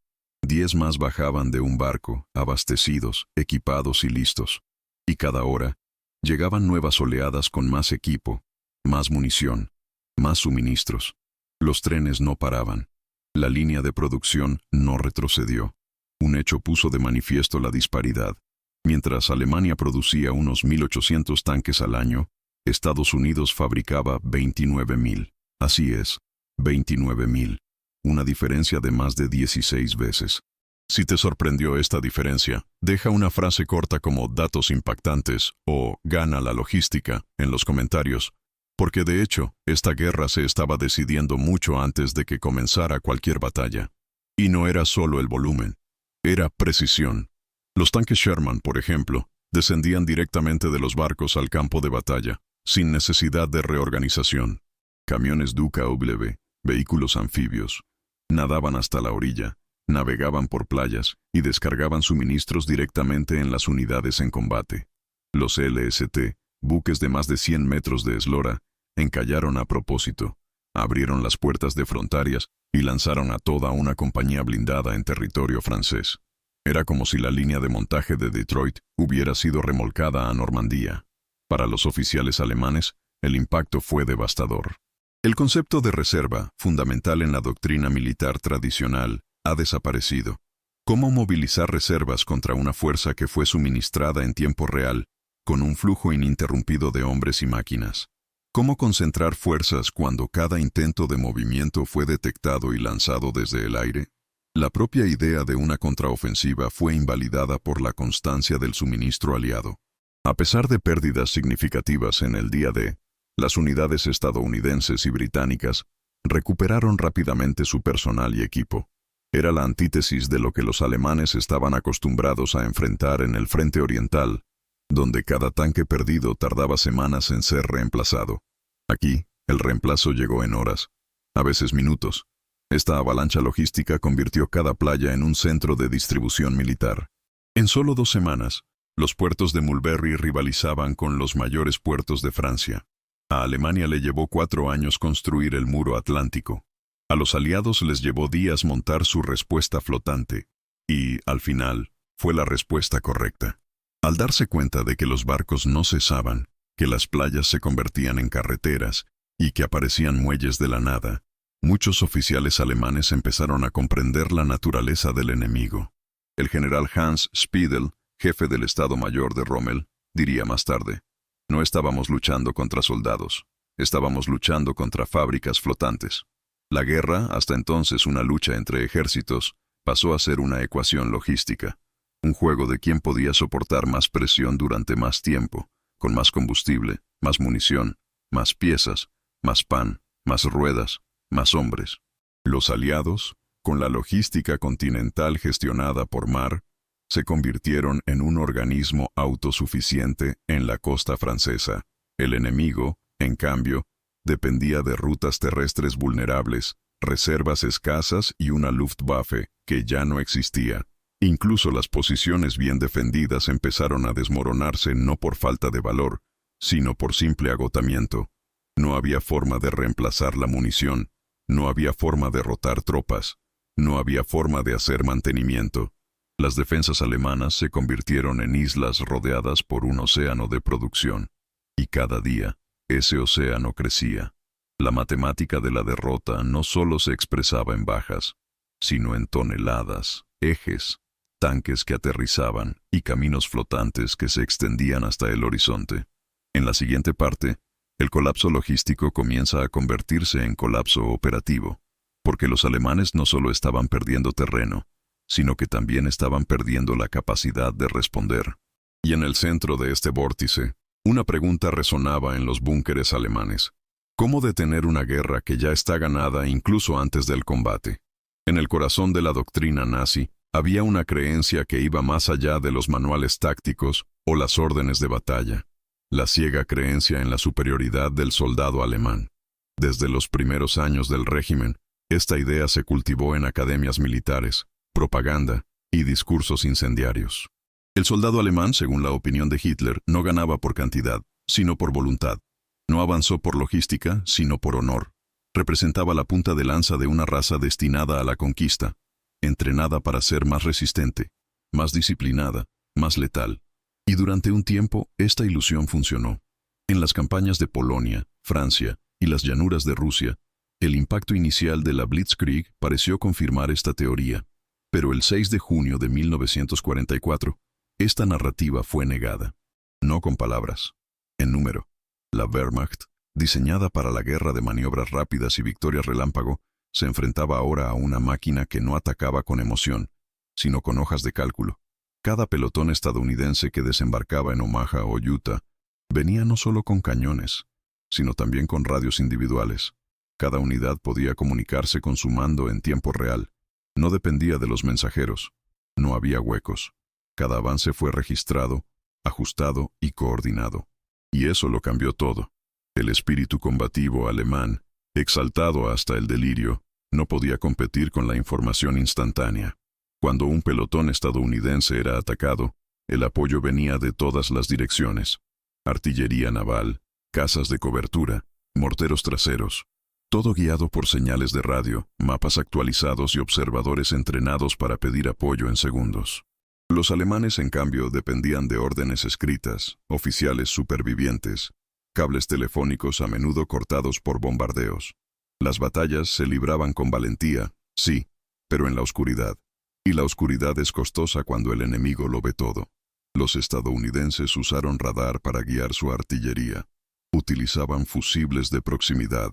10 más bajaban de un barco, abastecidos, equipados y listos. Y cada hora, llegaban nuevas oleadas con más equipo, más munición, más suministros. Los trenes no paraban. La línea de producción no retrocedió. Un hecho puso de manifiesto la disparidad. Mientras Alemania producía unos 1.800 tanques al año, Estados Unidos fabricaba 29.000. Así es, 29.000. Una diferencia de más de 16 veces. Si te sorprendió esta diferencia, deja una frase corta como datos impactantes o gana la logística en los comentarios, porque de hecho, esta guerra se estaba decidiendo mucho antes de que comenzara cualquier batalla. Y no era solo el volumen, era precisión. Los tanques Sherman, por ejemplo, descendían directamente de los barcos al campo de batalla, sin necesidad de reorganización. Camiones DKW, vehículos anfibios. Nadaban hasta la orilla, navegaban por playas y descargaban suministros directamente en las unidades en combate. Los LST, buques de más de 100 metros de eslora, encallaron a propósito, abrieron las puertas de Frontarias y lanzaron a toda una compañía blindada en territorio francés. Era como si la línea de montaje de Detroit hubiera sido remolcada a Normandía. Para los oficiales alemanes, el impacto fue devastador. El concepto de reserva, fundamental en la doctrina militar tradicional, ha desaparecido. ¿Cómo movilizar reservas contra una fuerza que fue suministrada en tiempo real, con un flujo ininterrumpido de hombres y máquinas? ¿Cómo concentrar fuerzas cuando cada intento de movimiento fue detectado y lanzado desde el aire? La propia idea de una contraofensiva fue invalidada por la constancia del suministro aliado. A pesar de pérdidas significativas en el día D, las unidades estadounidenses y británicas recuperaron rápidamente su personal y equipo. Era la antítesis de lo que los alemanes estaban acostumbrados a enfrentar en el frente oriental, donde cada tanque perdido tardaba semanas en ser reemplazado. Aquí, el reemplazo llegó en horas, a veces minutos. Esta avalancha logística convirtió cada playa en un centro de distribución militar. En solo 2 semanas, los puertos de Mulberry rivalizaban con los mayores puertos de Francia. A Alemania le llevó 4 años construir el muro atlántico. A los aliados les llevó días montar su respuesta flotante. Y, al final, fue la respuesta correcta. Al darse cuenta de que los barcos no cesaban, que las playas se convertían en carreteras y que aparecían muelles de la nada, muchos oficiales alemanes empezaron a comprender la naturaleza del enemigo. El general Hans Speidel, jefe del Estado Mayor de Rommel, diría más tarde: no estábamos luchando contra soldados, estábamos luchando contra fábricas flotantes. La guerra, hasta entonces una lucha entre ejércitos, pasó a ser una ecuación logística, un juego de quién podía soportar más presión durante más tiempo, con más combustible, más munición, más piezas, más pan, más ruedas, más hombres. Los aliados, con la logística continental gestionada por mar, se convirtieron en un organismo autosuficiente en la costa francesa. El enemigo, en cambio, dependía de rutas terrestres vulnerables, reservas escasas y una Luftwaffe que ya no existía. Incluso las posiciones bien defendidas empezaron a desmoronarse no por falta de valor, sino por simple agotamiento. No había forma de reemplazar la munición, no había forma de rotar tropas, no había forma de hacer mantenimiento. Las defensas alemanas se convirtieron en islas rodeadas por un océano de producción, y cada día ese océano crecía. La matemática de la derrota no solo se expresaba en bajas, sino en toneladas, ejes, tanques que aterrizaban y caminos flotantes que se extendían hasta el horizonte. En la siguiente parte, el colapso logístico comienza a convertirse en colapso operativo, porque los alemanes no solo estaban perdiendo terreno, sino que también estaban perdiendo la capacidad de responder. Y en el centro de este vórtice, una pregunta resonaba en los búnkeres alemanes: ¿cómo detener una guerra que ya está ganada incluso antes del combate? En el corazón de la doctrina nazi había una creencia que iba más allá de los manuales tácticos o las órdenes de batalla: la ciega creencia en la superioridad del soldado alemán. Desde los primeros años del régimen, esta idea se cultivó en academias militares, propaganda y discursos incendiarios. El soldado alemán, según la opinión de Hitler, no ganaba por cantidad, sino por voluntad. No avanzó por logística, sino por honor. Representaba la punta de lanza de una raza destinada a la conquista, entrenada para ser más resistente, más disciplinada, más letal. Y durante un tiempo, esta ilusión funcionó. En las campañas de Polonia, Francia y las llanuras de Rusia, el impacto inicial de la Blitzkrieg pareció confirmar esta teoría. Pero el 6 de junio de 1944, esta narrativa fue negada. No con palabras, en número. La Wehrmacht, diseñada para la guerra de maniobras rápidas y victorias relámpago, se enfrentaba ahora a una máquina que no atacaba con emoción, sino con hojas de cálculo. Cada pelotón estadounidense que desembarcaba en Omaha o Utah venía no solo con cañones, sino también con radios individuales. Cada unidad podía comunicarse con su mando en tiempo real. No dependía de los mensajeros. No había huecos. Cada avance fue registrado, ajustado y coordinado. Y eso lo cambió todo. El espíritu combativo alemán Exaltado hasta el delirio, no podía competir con la información instantánea. Cuando un pelotón estadounidense era atacado, el apoyo venía de todas las direcciones: artillería naval, casas de cobertura, morteros traseros, todo guiado por señales de radio, mapas actualizados y observadores entrenados para pedir apoyo en segundos. Los alemanes, en cambio, dependían de órdenes escritas, oficiales supervivientes, cables telefónicos a menudo cortados por bombardeos. Las batallas se libraban con valentía, sí, pero en la oscuridad. Y la oscuridad es costosa cuando el enemigo lo ve todo. Los estadounidenses usaron radar para guiar su artillería. Utilizaban fusibles de proximidad,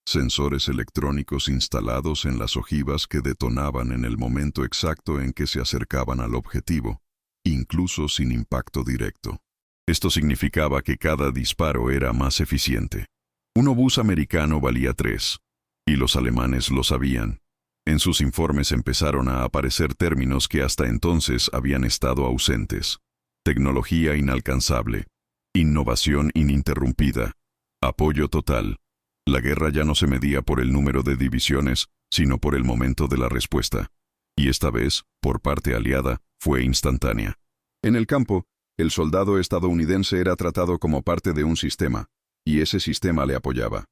sensores electrónicos instalados en las ojivas que detonaban en el momento exacto en que se acercaban al objetivo, incluso sin impacto directo. Esto significaba que cada disparo era más eficiente. Un obús americano valía 3, y los alemanes lo sabían. En sus informes empezaron a aparecer términos que hasta entonces habían estado ausentes: tecnología inalcanzable, innovación ininterrumpida, apoyo total. La guerra ya no se medía por el número de divisiones, sino por el momento de la respuesta. Y esta vez, por parte aliada, fue instantánea. En el campo, el soldado estadounidense era tratado como parte de un sistema, y ese sistema le apoyaba.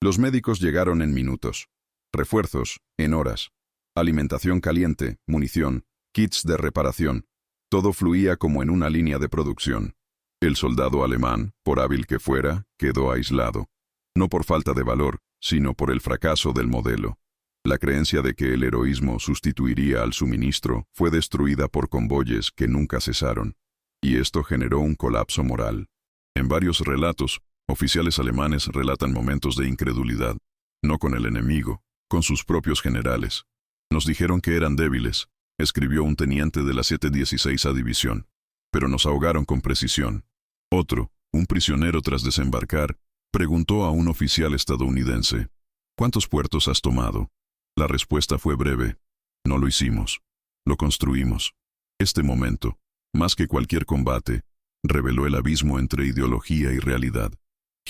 Los médicos llegaron en minutos. Refuerzos, en horas. Alimentación caliente, munición, kits de reparación. Todo fluía como en una línea de producción. El soldado alemán, por hábil que fuera, quedó aislado. No por falta de valor, sino por el fracaso del modelo. La creencia de que el heroísmo sustituiría al suministro fue destruida por convoyes que nunca cesaron. Y esto generó un colapso moral. En varios relatos, oficiales alemanes relatan momentos de incredulidad, no con el enemigo, con sus propios generales. Nos dijeron que eran débiles, escribió un teniente de la 716 División, pero nos ahogaron con precisión. Otro, un prisionero tras desembarcar, preguntó a un oficial estadounidense: ¿cuántos puertos has tomado? La respuesta fue breve: no lo hicimos, lo construimos. Este momento, más que cualquier combate, reveló el abismo entre ideología y realidad.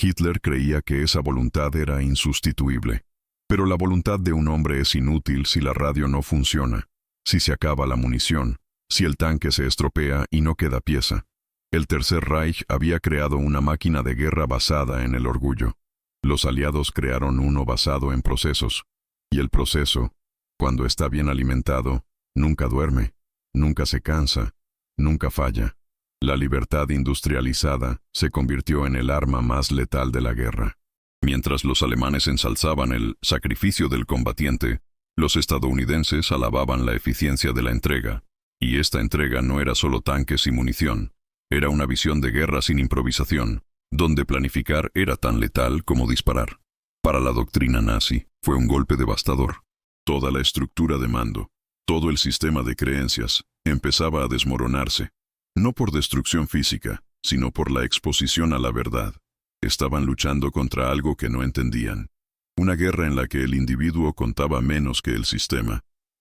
Hitler creía que esa voluntad era insustituible. Pero la voluntad de un hombre es inútil si la radio no funciona, si se acaba la munición, si el tanque se estropea y no queda pieza. El Tercer Reich había creado una máquina de guerra basada en el orgullo. Los aliados crearon uno basado en procesos. Y el proceso, cuando está bien alimentado, nunca duerme, nunca se cansa, nunca falla. La libertad industrializada se convirtió en el arma más letal de la guerra. Mientras los alemanes ensalzaban el sacrificio del combatiente, los estadounidenses alababan la eficiencia de la entrega. Y esta entrega no era solo tanques y munición. Era una visión de guerra sin improvisación, donde planificar era tan letal como disparar. Para la doctrina nazi, fue un golpe devastador. Toda la estructura de mando, todo el sistema de creencias, empezaba a desmoronarse. No por destrucción física, sino por la exposición a la verdad. Estaban luchando contra algo que no entendían. Una guerra en la que el individuo contaba menos que el sistema,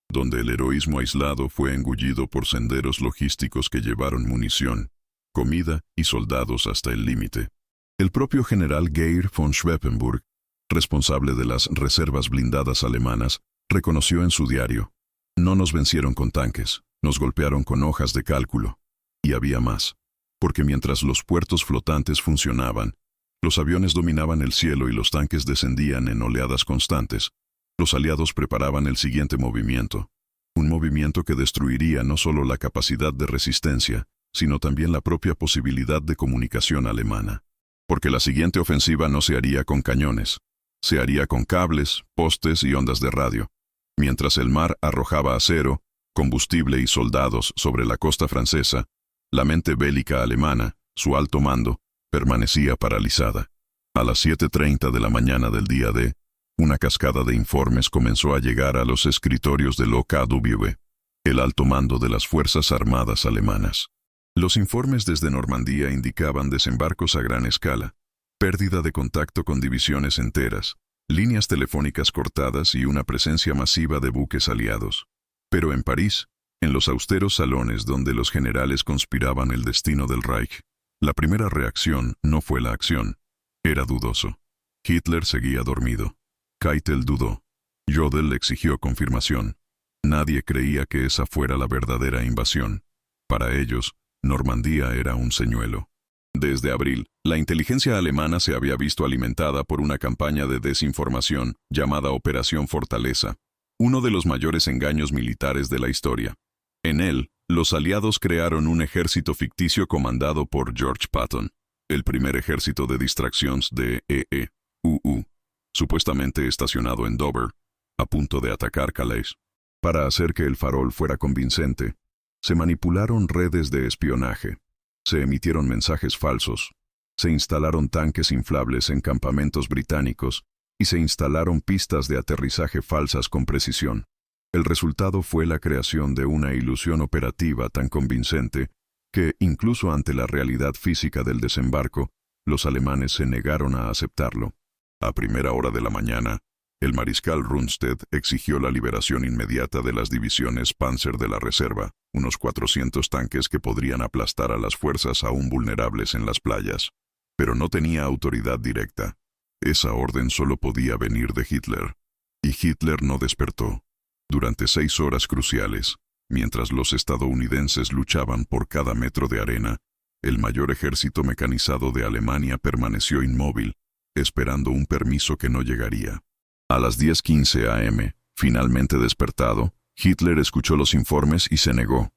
donde el heroísmo aislado fue engullido por senderos logísticos que llevaron munición, comida y soldados hasta el límite. El propio general Geir von Schweppenburg, responsable de las reservas blindadas alemanas, reconoció en su diario: no nos vencieron con tanques, nos golpearon con hojas de cálculo. Y había más, porque mientras los puertos flotantes funcionaban, los aviones dominaban el cielo y los tanques descendían en oleadas constantes, los aliados preparaban el siguiente movimiento, un movimiento que destruiría no solo la capacidad de resistencia, sino también la propia posibilidad de comunicación alemana. Porque la siguiente ofensiva no se haría con cañones, se haría con cables, postes y ondas de radio. Mientras el mar arrojaba acero, combustible y soldados sobre la costa francesa, la mente bélica alemana, su alto mando, permanecía paralizada. A las 7:30 de la mañana del día D, una cascada de informes comenzó a llegar a los escritorios del OKW, el alto mando de las Fuerzas Armadas alemanas. Los informes desde Normandía indicaban desembarcos a gran escala, pérdida de contacto con divisiones enteras, líneas telefónicas cortadas y una presencia masiva de buques aliados. Pero en París, en los austeros salones donde los generales conspiraban el destino del Reich, la primera reacción no fue la acción. Era dudoso. Hitler seguía dormido. Keitel dudó. Jodl exigió confirmación. Nadie creía que esa fuera la verdadera invasión. Para ellos, Normandía era un señuelo. Desde abril, la inteligencia alemana se había visto alimentada por una campaña de desinformación llamada Operación Fortaleza, uno de los mayores engaños militares de la historia. En él, los aliados crearon un ejército ficticio comandado por George Patton, el primer ejército de distracciones de EEUU, supuestamente estacionado en Dover, a punto de atacar Calais. Para hacer que el farol fuera convincente, se manipularon redes de espionaje, se emitieron mensajes falsos, se instalaron tanques inflables en campamentos británicos y se instalaron pistas de aterrizaje falsas con precisión. El resultado fue la creación de una ilusión operativa tan convincente que, incluso ante la realidad física del desembarco, los alemanes se negaron a aceptarlo. A primera hora de la mañana, el mariscal Rundstedt exigió la liberación inmediata de las divisiones Panzer de la Reserva, unos 400 tanques que podrían aplastar a las fuerzas aún vulnerables en las playas. Pero no tenía autoridad directa. Esa orden solo podía venir de Hitler. Y Hitler no despertó. Durante 6 horas cruciales, mientras los estadounidenses luchaban por cada metro de arena, el mayor ejército mecanizado de Alemania permaneció inmóvil, esperando un permiso que no llegaría. A las 10:15 am, finalmente despertado, Hitler escuchó los informes y se negó.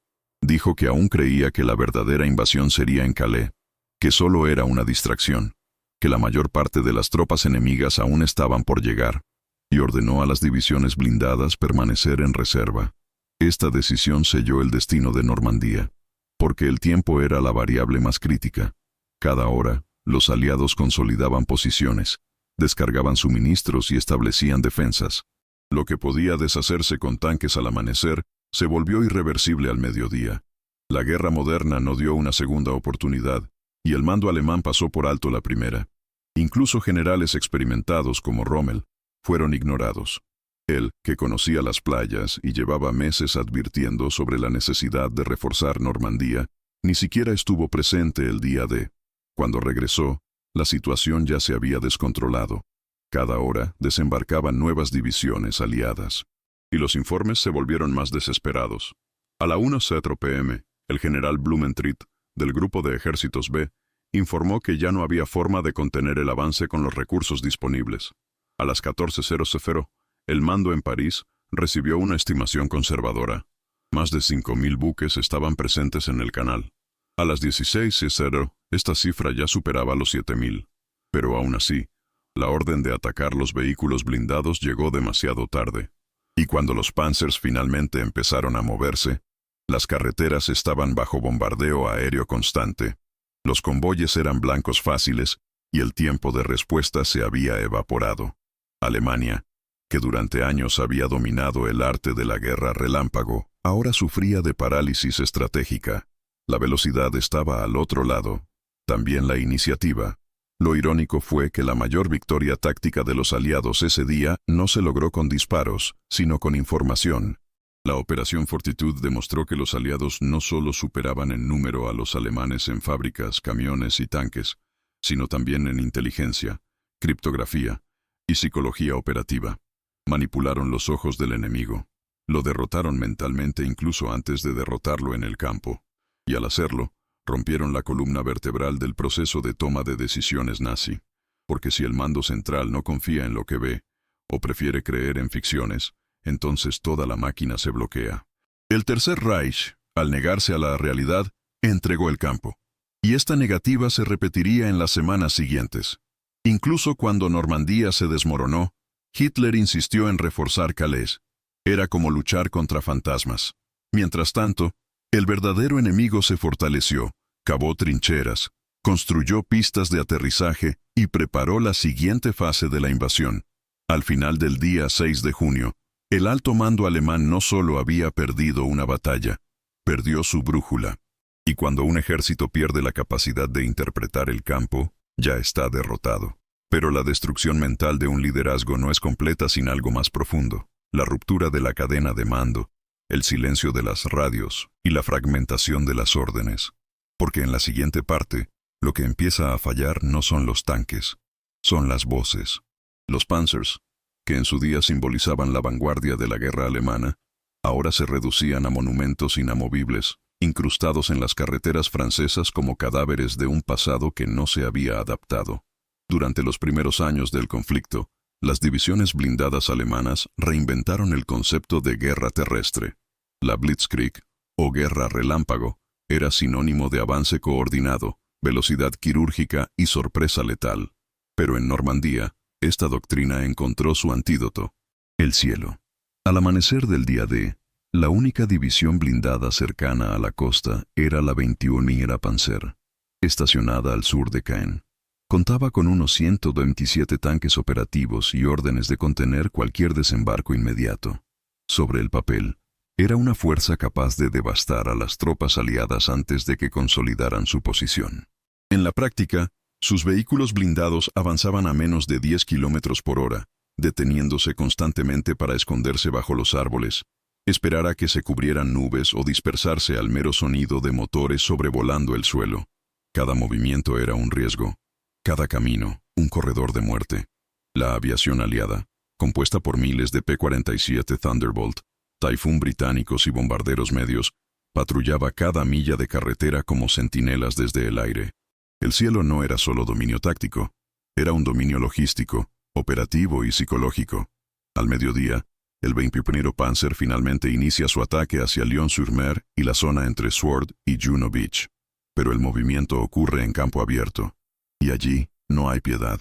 Dijo que aún creía que la verdadera invasión sería en Calais, que solo era una distracción, que la mayor parte de las tropas enemigas aún estaban por llegar, y ordenó a las divisiones blindadas permanecer en reserva. Esta decisión selló el destino de Normandía, porque el tiempo era la variable más crítica. Cada hora, los aliados consolidaban posiciones, descargaban suministros y establecían defensas. Lo que podía deshacerse con tanques al amanecer se volvió irreversible al mediodía. La guerra moderna no dio una segunda oportunidad, y el mando alemán pasó por alto la primera. Incluso generales experimentados como Rommel fueron ignorados. Él, que conocía las playas y llevaba meses advirtiendo sobre la necesidad de reforzar Normandía, ni siquiera estuvo presente el día D. Cuando regresó, la situación ya se había descontrolado. Cada hora desembarcaban nuevas divisiones aliadas, y los informes se volvieron más desesperados. A la 1:04 p.m., el general Blumentritt, del grupo de ejércitos B, informó que ya no había forma de contener el avance con los recursos disponibles. A las 14:00, el mando en París recibió una estimación conservadora. Más de 5.000 buques estaban presentes en el canal. A las 16:00, esta cifra ya superaba los 7.000. Pero aún así, la orden de atacar los vehículos blindados llegó demasiado tarde. Y cuando los Panzers finalmente empezaron a moverse, las carreteras estaban bajo bombardeo aéreo constante. Los convoyes eran blancos fáciles y el tiempo de respuesta se había evaporado. Alemania, que durante años había dominado el arte de la guerra relámpago, ahora sufría de parálisis estratégica. La velocidad estaba al otro lado, también la iniciativa. Lo irónico fue que la mayor victoria táctica de los aliados ese día no se logró con disparos, sino con información. La Operación Fortitude demostró que los aliados no solo superaban en número a los alemanes en fábricas, camiones y tanques, sino también en inteligencia, criptografía y psicología operativa. Manipularon los ojos del enemigo. Lo derrotaron mentalmente incluso antes de derrotarlo en el campo. Y al hacerlo, rompieron la columna vertebral del proceso de toma de decisiones nazi. Porque si el mando central no confía en lo que ve, o prefiere creer en ficciones, entonces toda la máquina se bloquea. El Tercer Reich, al negarse a la realidad, entregó el campo. Y esta negativa se repetiría en las semanas siguientes. Incluso cuando Normandía se desmoronó, Hitler insistió en reforzar Calais. Era como luchar contra fantasmas. Mientras tanto, el verdadero enemigo se fortaleció, cavó trincheras, construyó pistas de aterrizaje y preparó la siguiente fase de la invasión. Al final del día 6 de junio, el alto mando alemán no solo había perdido una batalla, perdió su brújula. Y cuando un ejército pierde la capacidad de interpretar el campo, ya está derrotado. Pero la destrucción mental de un liderazgo no es completa sin algo más profundo. La ruptura de la cadena de mando, el silencio de las radios y la fragmentación de las órdenes. Porque en la siguiente parte, lo que empieza a fallar no son los tanques, son las voces. Los Panzers, que en su día simbolizaban la vanguardia de la guerra alemana, ahora se reducían a monumentos inamovibles, incrustados en las carreteras francesas como cadáveres de un pasado que no se había adaptado. Durante los primeros años del conflicto, las divisiones blindadas alemanas reinventaron el concepto de guerra terrestre. La Blitzkrieg, o guerra relámpago, era sinónimo de avance coordinado, velocidad quirúrgica y sorpresa letal. Pero en Normandía, esta doctrina encontró su antídoto: el cielo. Al amanecer del día D, la única división blindada cercana a la costa era la 21ª Panzer, estacionada al sur de Caen. Contaba con unos 127 tanques operativos y órdenes de contener cualquier desembarco inmediato. Sobre el papel, era una fuerza capaz de devastar a las tropas aliadas antes de que consolidaran su posición. En la práctica, sus vehículos blindados avanzaban a menos de 10 kilómetros por hora, deteniéndose constantemente para esconderse bajo los árboles, esperar a que se cubrieran nubes o dispersarse al mero sonido de motores sobrevolando el suelo. Cada movimiento era un riesgo, cada camino un corredor de muerte. La aviación aliada, compuesta por miles de P-47 Thunderbolt, Typhoon británicos y bombarderos medios, patrullaba cada milla de carretera como centinelas desde el aire. El cielo no era solo dominio táctico, era un dominio logístico, operativo y psicológico. Al mediodía, el 21º Panzer finalmente inicia su ataque hacia Lyon-sur-Mer y la zona entre Sword y Juno Beach. Pero el movimiento ocurre en campo abierto, y allí no hay piedad.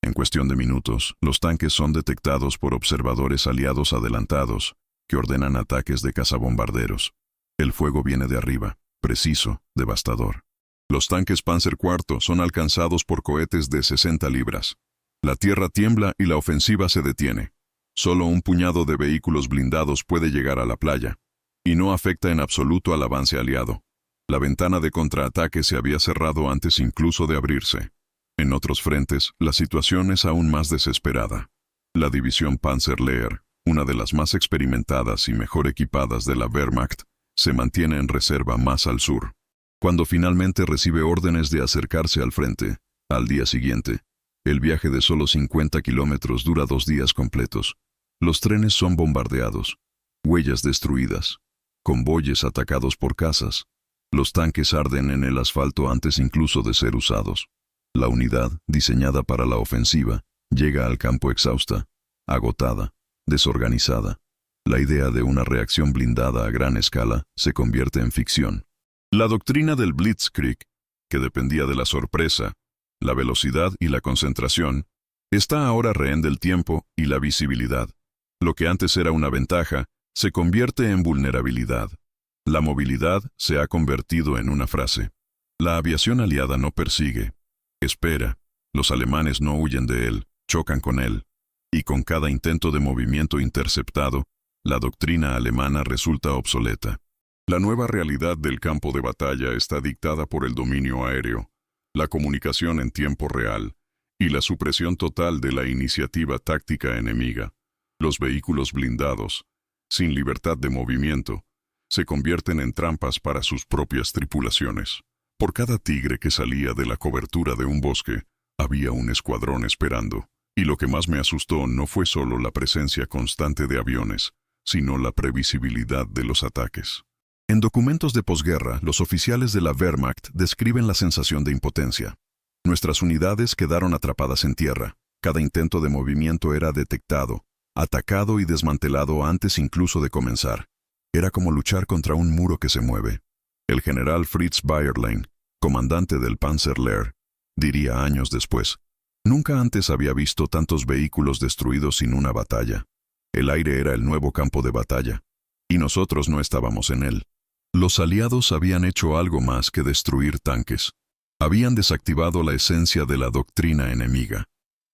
En cuestión de minutos, los tanques son detectados por observadores aliados adelantados, que ordenan ataques de cazabombarderos. El fuego viene de arriba, preciso, devastador. Los tanques Panzer IV son alcanzados por cohetes de 60 libras. La tierra tiembla y la ofensiva se detiene. Solo un puñado de vehículos blindados puede llegar a la playa, y no afecta en absoluto al avance aliado. La ventana de contraataque se había cerrado antes incluso de abrirse. En otros frentes, la situación es aún más desesperada. La división Panzerlehr, una de las más experimentadas y mejor equipadas de la Wehrmacht, se mantiene en reserva más al sur. Cuando finalmente recibe órdenes de acercarse al frente, al día siguiente, el viaje de solo 50 kilómetros dura 2 días completos. Los trenes son bombardeados, huellas destruidas, convoyes atacados por cazas. Los tanques arden en el asfalto antes incluso de ser usados. La unidad, diseñada para la ofensiva, llega al campo exhausta, agotada, desorganizada. La idea de una reacción blindada a gran escala se convierte en ficción. La doctrina del Blitzkrieg, que dependía de la sorpresa, la velocidad y la concentración, está ahora rehén del tiempo y la visibilidad. Lo que antes era una ventaja, se convierte en vulnerabilidad. La movilidad se ha convertido en una frase. La aviación aliada no persigue, espera. Los alemanes no huyen de él, chocan con él. Y con cada intento de movimiento interceptado, la doctrina alemana resulta obsoleta. La nueva realidad del campo de batalla está dictada por el dominio aéreo, la comunicación en tiempo real y la supresión total de la iniciativa táctica enemiga. Los vehículos blindados, sin libertad de movimiento, se convierten en trampas para sus propias tripulaciones. Por cada tigre que salía de la cobertura de un bosque, había un escuadrón esperando. Y lo que más me asustó no fue solo la presencia constante de aviones, sino la previsibilidad de los ataques. En documentos de posguerra, los oficiales de la Wehrmacht describen la sensación de impotencia. Nuestras unidades quedaron atrapadas en tierra. Cada intento de movimiento era detectado, atacado y desmantelado antes incluso de comenzar. Era como luchar contra un muro que se mueve. El general Fritz Bayerlein, comandante del Panzerlehr, diría años después: nunca antes había visto tantos vehículos destruidos sin una batalla. El aire era el nuevo campo de batalla, y nosotros no estábamos en él. Los aliados habían hecho algo más que destruir tanques. Habían desactivado la esencia de la doctrina enemiga.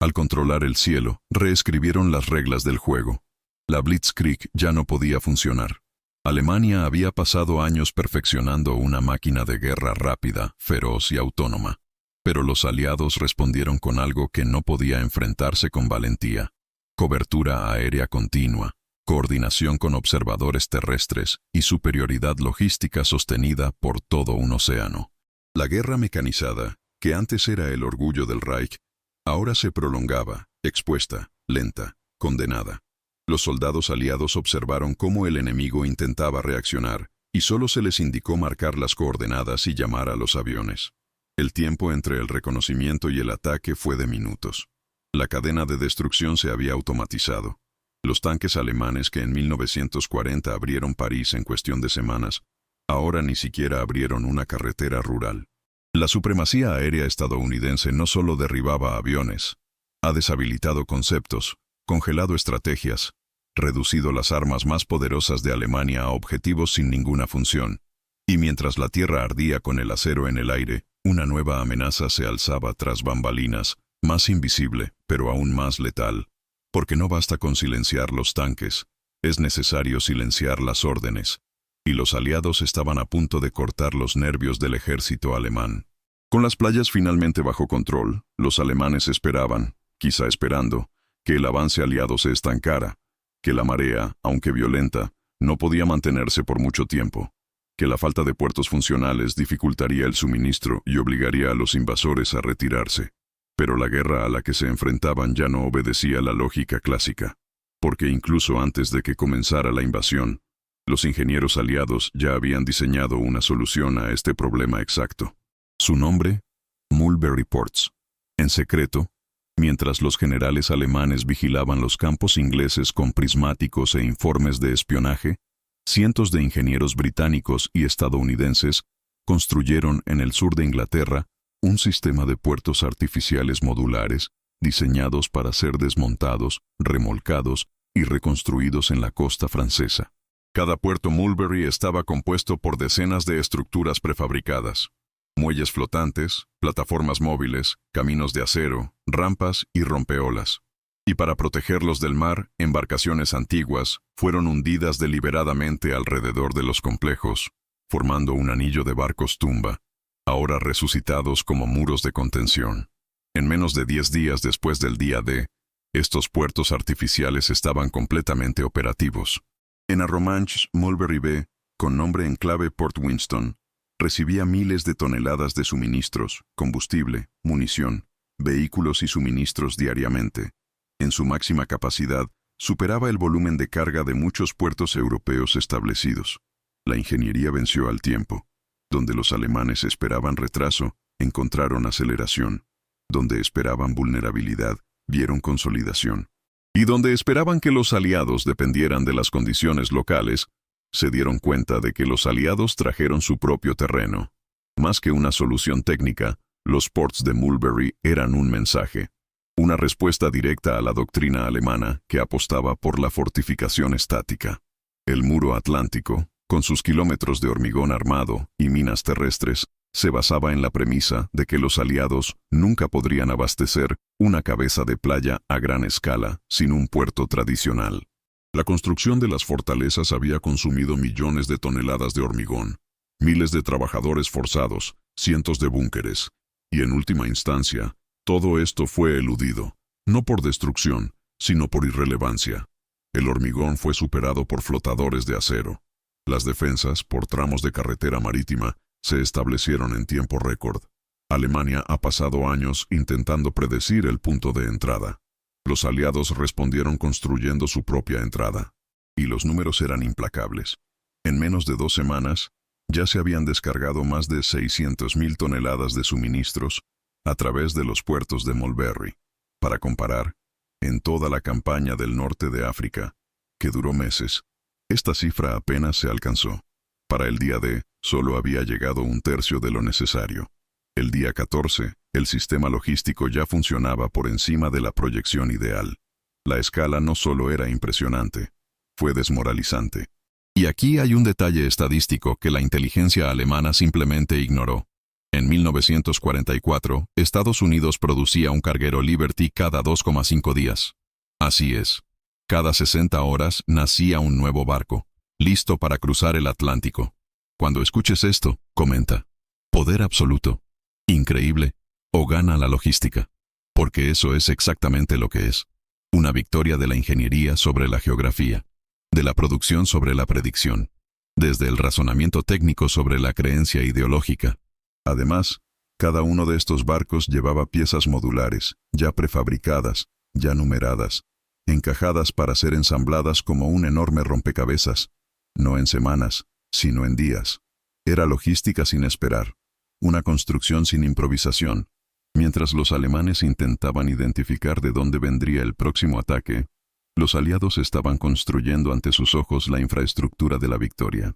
Al controlar el cielo, reescribieron las reglas del juego. La Blitzkrieg ya no podía funcionar. Alemania había pasado años perfeccionando una máquina de guerra rápida, feroz y autónoma. Pero los aliados respondieron con algo que no podía enfrentarse con valentía: cobertura aérea continua, coordinación con observadores terrestres y superioridad logística sostenida por todo un océano. La guerra mecanizada, que antes era el orgullo del Reich, ahora se prolongaba, expuesta, lenta, condenada. Los soldados aliados observaron cómo el enemigo intentaba reaccionar, y solo se les indicó marcar las coordenadas y llamar a los aviones. El tiempo entre el reconocimiento y el ataque fue de minutos. La cadena de destrucción se había automatizado. Los tanques alemanes que en 1940 abrieron París en cuestión de semanas, ahora ni siquiera abrieron una carretera rural. La supremacía aérea estadounidense no solo derribaba aviones, ha deshabilitado conceptos, congelado estrategias, reducido las armas más poderosas de Alemania a objetivos sin ninguna función. Y mientras la tierra ardía con el acero en el aire, una nueva amenaza se alzaba tras bambalinas, más invisible, pero aún más letal. Porque no basta con silenciar los tanques, es necesario silenciar las órdenes. Y los aliados estaban a punto de cortar los nervios del ejército alemán. Con las playas finalmente bajo control, los alemanes esperaban, quizá esperando, que el avance aliado se estancara, que la marea, aunque violenta, no podía mantenerse por mucho tiempo, que la falta de puertos funcionales dificultaría el suministro y obligaría a los invasores a retirarse. Pero la guerra a la que se enfrentaban ya no obedecía la lógica clásica, porque incluso antes de que comenzara la invasión, los ingenieros aliados ya habían diseñado una solución a este problema exacto. Su nombre, Mulberry Ports. En secreto, mientras los generales alemanes vigilaban los campos ingleses con prismáticos e informes de espionaje, cientos de ingenieros británicos y estadounidenses construyeron en el sur de Inglaterra un sistema de puertos artificiales modulares diseñados para ser desmontados, remolcados y reconstruidos en la costa francesa. Cada puerto Mulberry estaba compuesto por decenas de estructuras prefabricadas. Muelles flotantes, plataformas móviles, caminos de acero, rampas y rompeolas. Y para protegerlos del mar, embarcaciones antiguas fueron hundidas deliberadamente alrededor de los complejos, formando un anillo de barcos tumba, ahora resucitados como muros de contención. En menos de 10 días después del día D, estos puertos artificiales estaban completamente operativos. En Arromanches, Mulberry Bay, con nombre en clave Port Winston, recibía miles de toneladas de suministros, combustible, munición, vehículos y suministros diariamente. En su máxima capacidad, superaba el volumen de carga de muchos puertos europeos establecidos. La ingeniería venció al tiempo. Donde los alemanes esperaban retraso, encontraron aceleración. Donde esperaban vulnerabilidad, vieron consolidación. Y donde esperaban que los aliados dependieran de las condiciones locales, se dieron cuenta de que los aliados trajeron su propio terreno. Más que una solución técnica, los ports de Mulberry eran un mensaje. Una respuesta directa a la doctrina alemana que apostaba por la fortificación estática. El muro atlántico, con sus kilómetros de hormigón armado y minas terrestres, se basaba en la premisa de que los aliados nunca podrían abastecer una cabeza de playa a gran escala sin un puerto tradicional. La construcción de las fortalezas había consumido millones de toneladas de hormigón, miles de trabajadores forzados, cientos de búnkeres, y en última instancia, todo esto fue eludido, no por destrucción, sino por irrelevancia. El hormigón fue superado por flotadores de acero. Las defensas, por tramos de carretera marítima, se establecieron en tiempo récord. Alemania ha pasado años intentando predecir el punto de entrada. Los aliados respondieron construyendo su propia entrada. Y los números eran implacables. En menos de 2 semanas, ya se habían descargado más de 600.000 toneladas de suministros a través de los puertos de Mulberry. Para comparar, en toda la campaña del norte de África, que duró meses, esta cifra apenas se alcanzó. Para el día D, solo había llegado 1/3 de lo necesario. El día 14, el sistema logístico ya funcionaba por encima de la proyección ideal. La escala no solo era impresionante, fue desmoralizante. Y aquí hay un detalle estadístico que la inteligencia alemana simplemente ignoró. En 1944, Estados Unidos producía un carguero Liberty cada 2,5 días. Así es. Cada 60 horas nacía un nuevo barco, listo para cruzar el Atlántico. Cuando escuches esto, comenta: poder absoluto, increíble, o gana la logística. Porque eso es exactamente lo que es. Una victoria de la ingeniería sobre la geografía, de la producción sobre la predicción, desde el razonamiento técnico sobre la creencia ideológica. Además, cada uno de estos barcos llevaba piezas modulares, ya prefabricadas, ya numeradas, encajadas para ser ensambladas como un enorme rompecabezas, no en semanas, sino en días. Era logística sin esperar, una construcción sin improvisación. Mientras los alemanes intentaban identificar de dónde vendría el próximo ataque, los aliados estaban construyendo ante sus ojos la infraestructura de la victoria.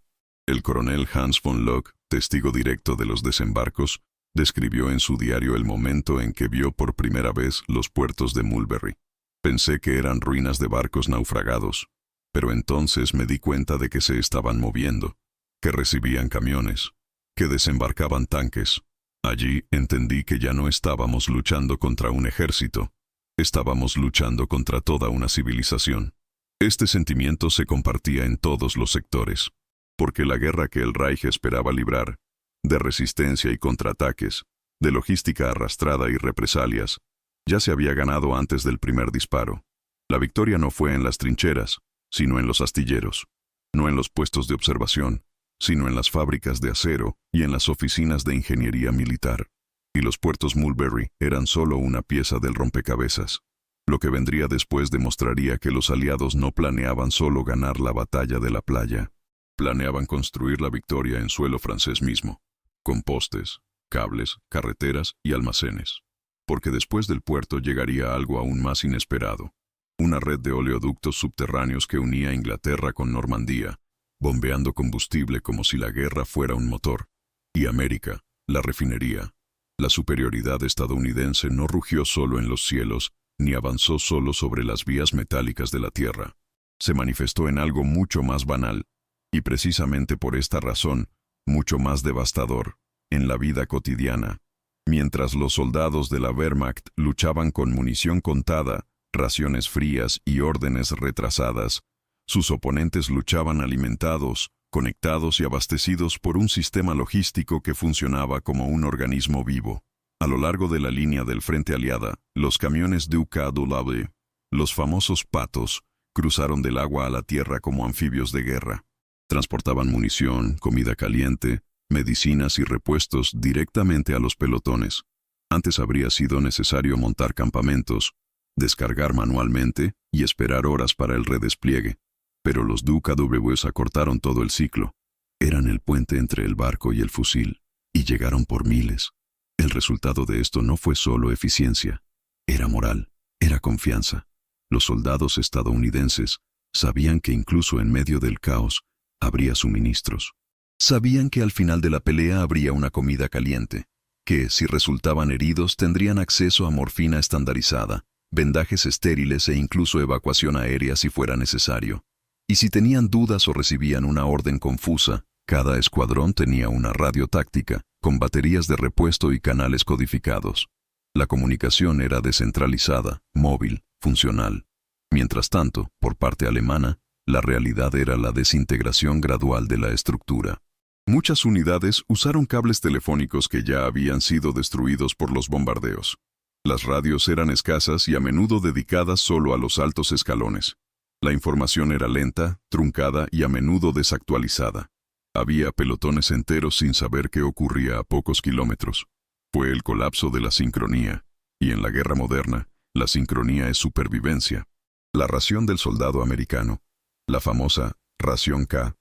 El coronel Hans von Locke, testigo directo de los desembarcos, describió en su diario el momento en que vio por primera vez los puertos de Mulberry. Pensé que eran ruinas de barcos naufragados, pero entonces me di cuenta de que se estaban moviendo, que recibían camiones, que desembarcaban tanques. Allí entendí que ya no estábamos luchando contra un ejército, estábamos luchando contra toda una civilización. Este sentimiento se compartía en todos los sectores, porque la guerra que el Reich esperaba librar, de resistencia y contraataques, de logística arrastrada y represalias, ya se había ganado antes del primer disparo. La victoria no fue en las trincheras, sino en los astilleros, no en los puestos de observación, sino en las fábricas de acero y en las oficinas de ingeniería militar. Y los puertos Mulberry eran solo una pieza del rompecabezas. Lo que vendría después demostraría que los aliados no planeaban solo ganar la batalla de la playa. Planeaban construir la victoria en suelo francés mismo, con postes, cables, carreteras y almacenes. Porque después del puerto llegaría algo aún más inesperado. Una red de oleoductos subterráneos que unía a Inglaterra con Normandía, bombeando combustible como si la guerra fuera un motor. Y América, la refinería. La superioridad estadounidense no rugió solo en los cielos, ni avanzó solo sobre las vías metálicas de la tierra. Se manifestó en algo mucho más banal, y precisamente por esta razón, mucho más devastador, en la vida cotidiana. Mientras los soldados de la Wehrmacht luchaban con munición contada, raciones frías y órdenes retrasadas, sus oponentes luchaban alimentados, conectados y abastecidos por un sistema logístico que funcionaba como un organismo vivo. A lo largo de la línea del frente aliada, los camiones DuKW, los famosos patos, cruzaron del agua a la tierra como anfibios de guerra. Transportaban munición, comida caliente, medicinas y repuestos directamente a los pelotones. Antes habría sido necesario montar campamentos, descargar manualmente y esperar horas para el redespliegue. Pero los DuKWs acortaron todo el ciclo. Eran el puente entre el barco y el fusil, y llegaron por miles. El resultado de esto no fue solo eficiencia, era moral, era confianza. Los soldados estadounidenses sabían que incluso en medio del caos habría suministros. Sabían que al final de la pelea habría una comida caliente, que si resultaban heridos tendrían acceso a morfina estandarizada, vendajes estériles e incluso evacuación aérea si fuera necesario. Y si tenían dudas o recibían una orden confusa, cada escuadrón tenía una radio táctica, con baterías de repuesto y canales codificados. La comunicación era descentralizada, móvil, funcional. Mientras tanto, por parte alemana, la realidad era la desintegración gradual de la estructura. Muchas unidades usaron cables telefónicos que ya habían sido destruidos por los bombardeos. Las radios eran escasas y a menudo dedicadas solo a los altos escalones. La información era lenta, truncada y a menudo desactualizada. Había pelotones enteros sin saber qué ocurría a pocos kilómetros. Fue el colapso de la sincronía, y en la guerra moderna, la sincronía es supervivencia. La ración del soldado americano, la famosa ración K,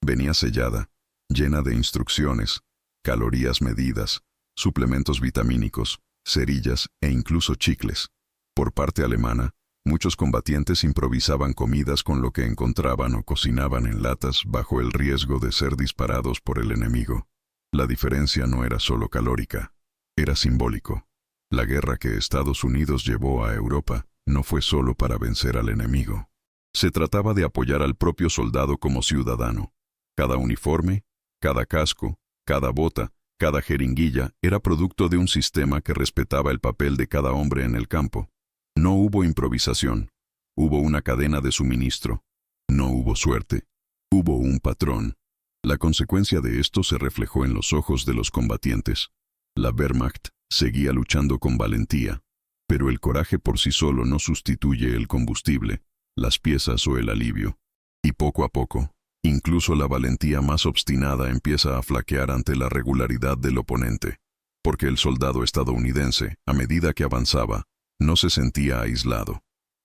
venía sellada, llena de instrucciones, calorías medidas, suplementos vitamínicos, cerillas e incluso chicles. Por parte alemana, muchos combatientes improvisaban comidas con lo que encontraban o cocinaban en latas bajo el riesgo de ser disparados por el enemigo. La diferencia no era solo calórica, era simbólico. La guerra que Estados Unidos llevó a Europa no fue solo para vencer al enemigo. Se trataba de apoyar al propio soldado como ciudadano. Cada uniforme, cada casco, cada bota, cada jeringuilla era producto de un sistema que respetaba el papel de cada hombre en el campo. No hubo improvisación, hubo una cadena de suministro. No hubo suerte, hubo un patrón. La consecuencia de esto se reflejó en los ojos de los combatientes. La Wehrmacht seguía luchando con valentía, pero el coraje por sí solo no sustituye el combustible, las piezas o el alivio. Y poco a poco, incluso la valentía más obstinada empieza a flaquear ante la regularidad del oponente, porque el soldado estadounidense, a medida que avanzaba, no se sentía aislado.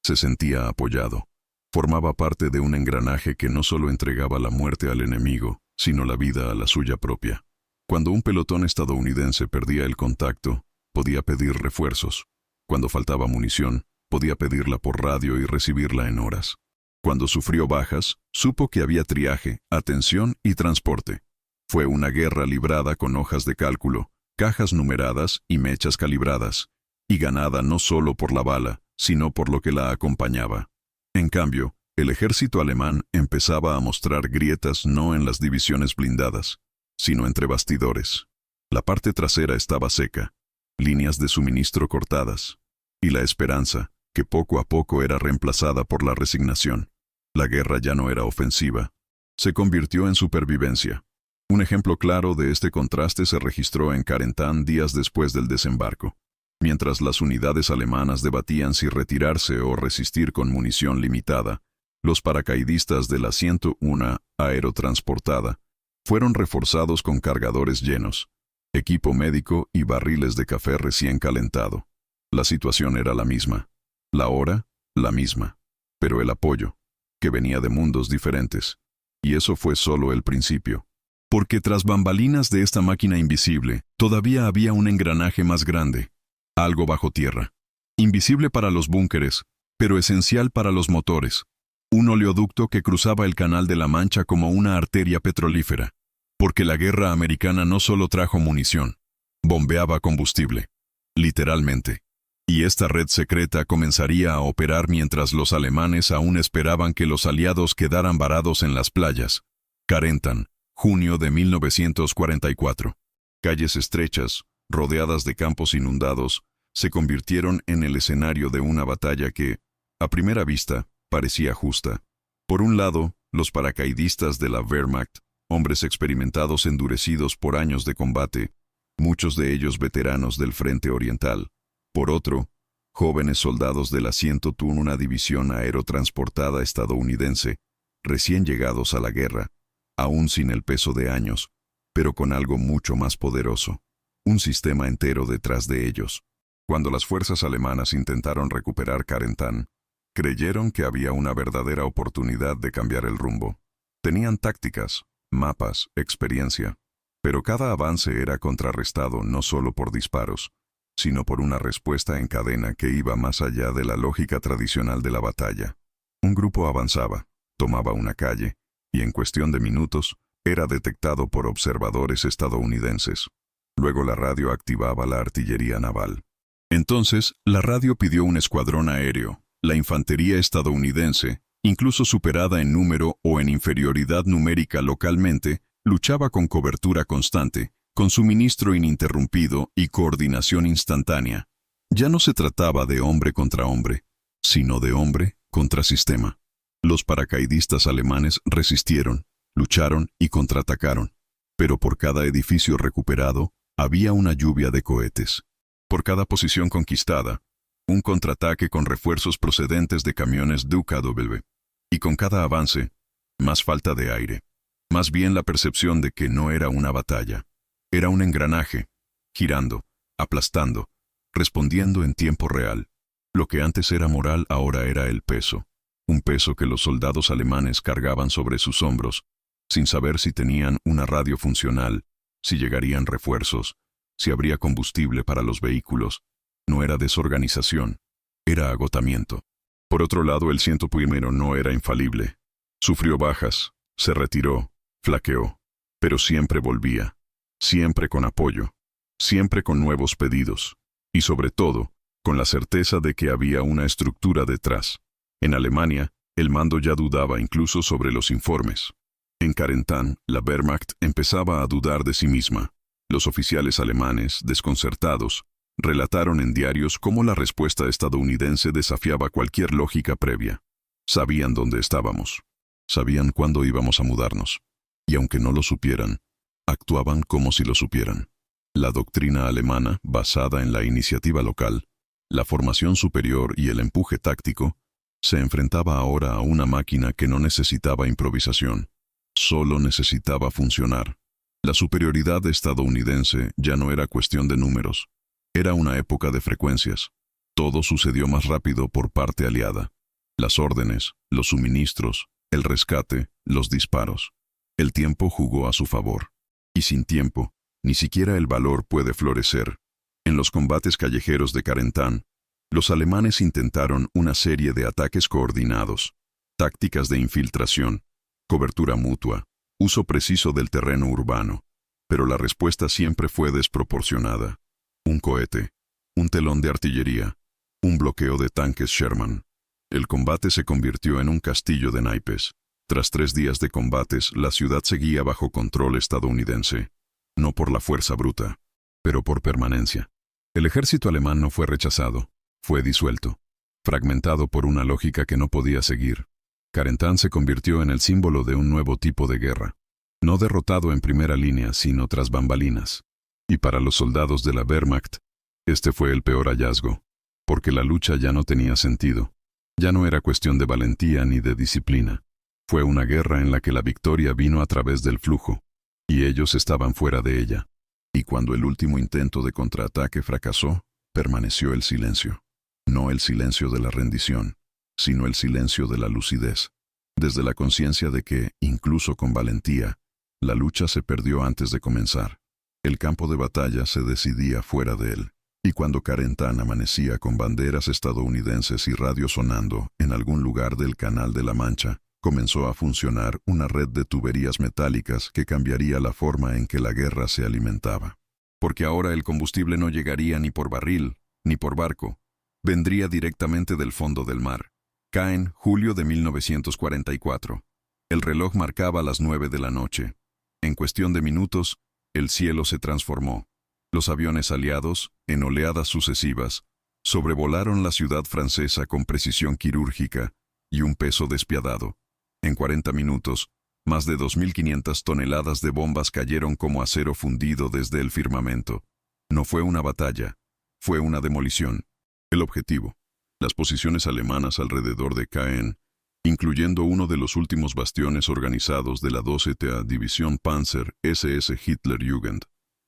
Se sentía apoyado. Formaba parte de un engranaje que no solo entregaba la muerte al enemigo, sino la vida a la suya propia. Cuando un pelotón estadounidense perdía el contacto, podía pedir refuerzos. Cuando faltaba munición, podía pedirla por radio y recibirla en horas. Cuando sufrió bajas, supo que había triaje, atención y transporte. Fue una guerra librada con hojas de cálculo, cajas numeradas y mechas calibradas, y ganada no solo por la bala, sino por lo que la acompañaba. En cambio, el ejército alemán empezaba a mostrar grietas no en las divisiones blindadas, sino entre bastidores. La parte trasera estaba seca, líneas de suministro cortadas, y la esperanza, que poco a poco era reemplazada por la resignación. La guerra ya no era ofensiva, se convirtió en supervivencia. Un ejemplo claro de este contraste se registró en Carentan días después del desembarco. Mientras las unidades alemanas debatían si retirarse o resistir con munición limitada, los paracaidistas de la 101 aerotransportada fueron reforzados con cargadores llenos, equipo médico y barriles de café recién calentado. La situación era la misma, la hora, la misma, pero el apoyo, que venía de mundos diferentes, y eso fue solo el principio. Porque tras bambalinas de esta máquina invisible, todavía había un engranaje más grande, algo bajo tierra, invisible para los búnkeres, pero esencial para los motores. Un oleoducto que cruzaba el Canal de la Mancha como una arteria petrolífera, porque la guerra americana no solo trajo munición, bombeaba combustible, literalmente. Y esta red secreta comenzaría a operar mientras los alemanes aún esperaban que los aliados quedaran varados en las playas. Carentan, junio de 1944. Calles estrechas, rodeadas de campos inundados, se convirtieron en el escenario de una batalla que, a primera vista, parecía justa. Por un lado, los paracaidistas de la Wehrmacht, hombres experimentados endurecidos por años de combate, muchos de ellos veteranos del Frente Oriental. Por otro, jóvenes soldados de la 101 División Aerotransportada estadounidense, recién llegados a la guerra, aún sin el peso de años, pero con algo mucho más poderoso. Un sistema entero detrás de ellos. Cuando las fuerzas alemanas intentaron recuperar Carentan, creyeron que había una verdadera oportunidad de cambiar el rumbo. Tenían tácticas, mapas, experiencia, pero cada avance era contrarrestado no solo por disparos, sino por una respuesta en cadena que iba más allá de la lógica tradicional de la batalla. Un grupo avanzaba, tomaba una calle, y en cuestión de minutos, era detectado por observadores estadounidenses. Luego la radio activaba la artillería naval. Entonces, la radio pidió un escuadrón aéreo. La infantería estadounidense, incluso superada en número o en inferioridad numérica localmente, luchaba con cobertura constante, con suministro ininterrumpido y coordinación instantánea. Ya no se trataba de hombre contra hombre, sino de hombre contra sistema. Los paracaidistas alemanes resistieron, lucharon y contraatacaron, pero por cada edificio recuperado, había una lluvia de cohetes. Por cada posición conquistada, un contraataque con refuerzos procedentes de camiones DUKW. Y con cada avance, más falta de aire. Más bien la percepción de que no era una batalla. Era un engranaje, girando, aplastando, respondiendo en tiempo real. Lo que antes era moral ahora era el peso. Un peso que los soldados alemanes cargaban sobre sus hombros, sin saber si tenían una radio funcional, si llegarían refuerzos, si habría combustible para los vehículos. No era desorganización, era agotamiento. Por otro lado, el 101 no era infalible. Sufrió bajas, se retiró, flaqueó, pero siempre volvía, siempre con apoyo, siempre con nuevos pedidos, y sobre todo, con la certeza de que había una estructura detrás. En Alemania, el mando ya dudaba incluso sobre los informes. En Carentan, la Wehrmacht empezaba a dudar de sí misma. Los oficiales alemanes, desconcertados, relataron en diarios cómo la respuesta estadounidense desafiaba cualquier lógica previa. Sabían dónde estábamos. Sabían cuándo íbamos a mudarnos. Y aunque no lo supieran, actuaban como si lo supieran. La doctrina alemana, basada en la iniciativa local, la formación superior y el empuje táctico, se enfrentaba ahora a una máquina que no necesitaba improvisación. Solo necesitaba funcionar. La superioridad estadounidense ya no era cuestión de números. Era una época de frecuencias. Todo sucedió más rápido por parte aliada. Las órdenes, los suministros, el rescate, los disparos. El tiempo jugó a su favor. Y sin tiempo, ni siquiera el valor puede florecer. En los combates callejeros de Carentan, los alemanes intentaron una serie de ataques coordinados, tácticas de infiltración, cobertura mutua, uso preciso del terreno urbano, pero la respuesta siempre fue desproporcionada. Un cohete, un telón de artillería, un bloqueo de tanques Sherman. El combate se convirtió en un castillo de naipes. Tras 3 días de combates, la ciudad seguía bajo control estadounidense. No por la fuerza bruta, pero por permanencia. El ejército alemán no fue rechazado, fue disuelto, fragmentado por una lógica que no podía seguir. Carentan se convirtió en el símbolo de un nuevo tipo de guerra. No derrotado en primera línea, sino tras bambalinas. Y para los soldados de la Wehrmacht, este fue el peor hallazgo, porque la lucha ya no tenía sentido. Ya no era cuestión de valentía ni de disciplina. Fue una guerra en la que la victoria vino a través del flujo, y ellos estaban fuera de ella. Y cuando el último intento de contraataque fracasó, permaneció el silencio. No el silencio de la rendición, sino el silencio de la lucidez. Desde la conciencia de que, incluso con valentía, la lucha se perdió antes de comenzar. El campo de batalla se decidía fuera de él. Y cuando Carentan amanecía con banderas estadounidenses y radio sonando en algún lugar del Canal de la Mancha, comenzó a funcionar una red de tuberías metálicas que cambiaría la forma en que la guerra se alimentaba. Porque ahora el combustible no llegaría ni por barril, ni por barco. Vendría directamente del fondo del mar. Caen, julio de 1944. El reloj marcaba las 9 de la noche. En cuestión de minutos, el cielo se transformó. Los aviones aliados, en oleadas sucesivas, sobrevolaron la ciudad francesa con precisión quirúrgica y un peso despiadado. En 40 minutos, más de 2.500 toneladas de bombas cayeron como acero fundido desde el firmamento. No fue una batalla, fue una demolición. El objetivo, las posiciones alemanas alrededor de Caen, incluyendo uno de los últimos bastiones organizados de la 12ª División Panzer SS Hitlerjugend,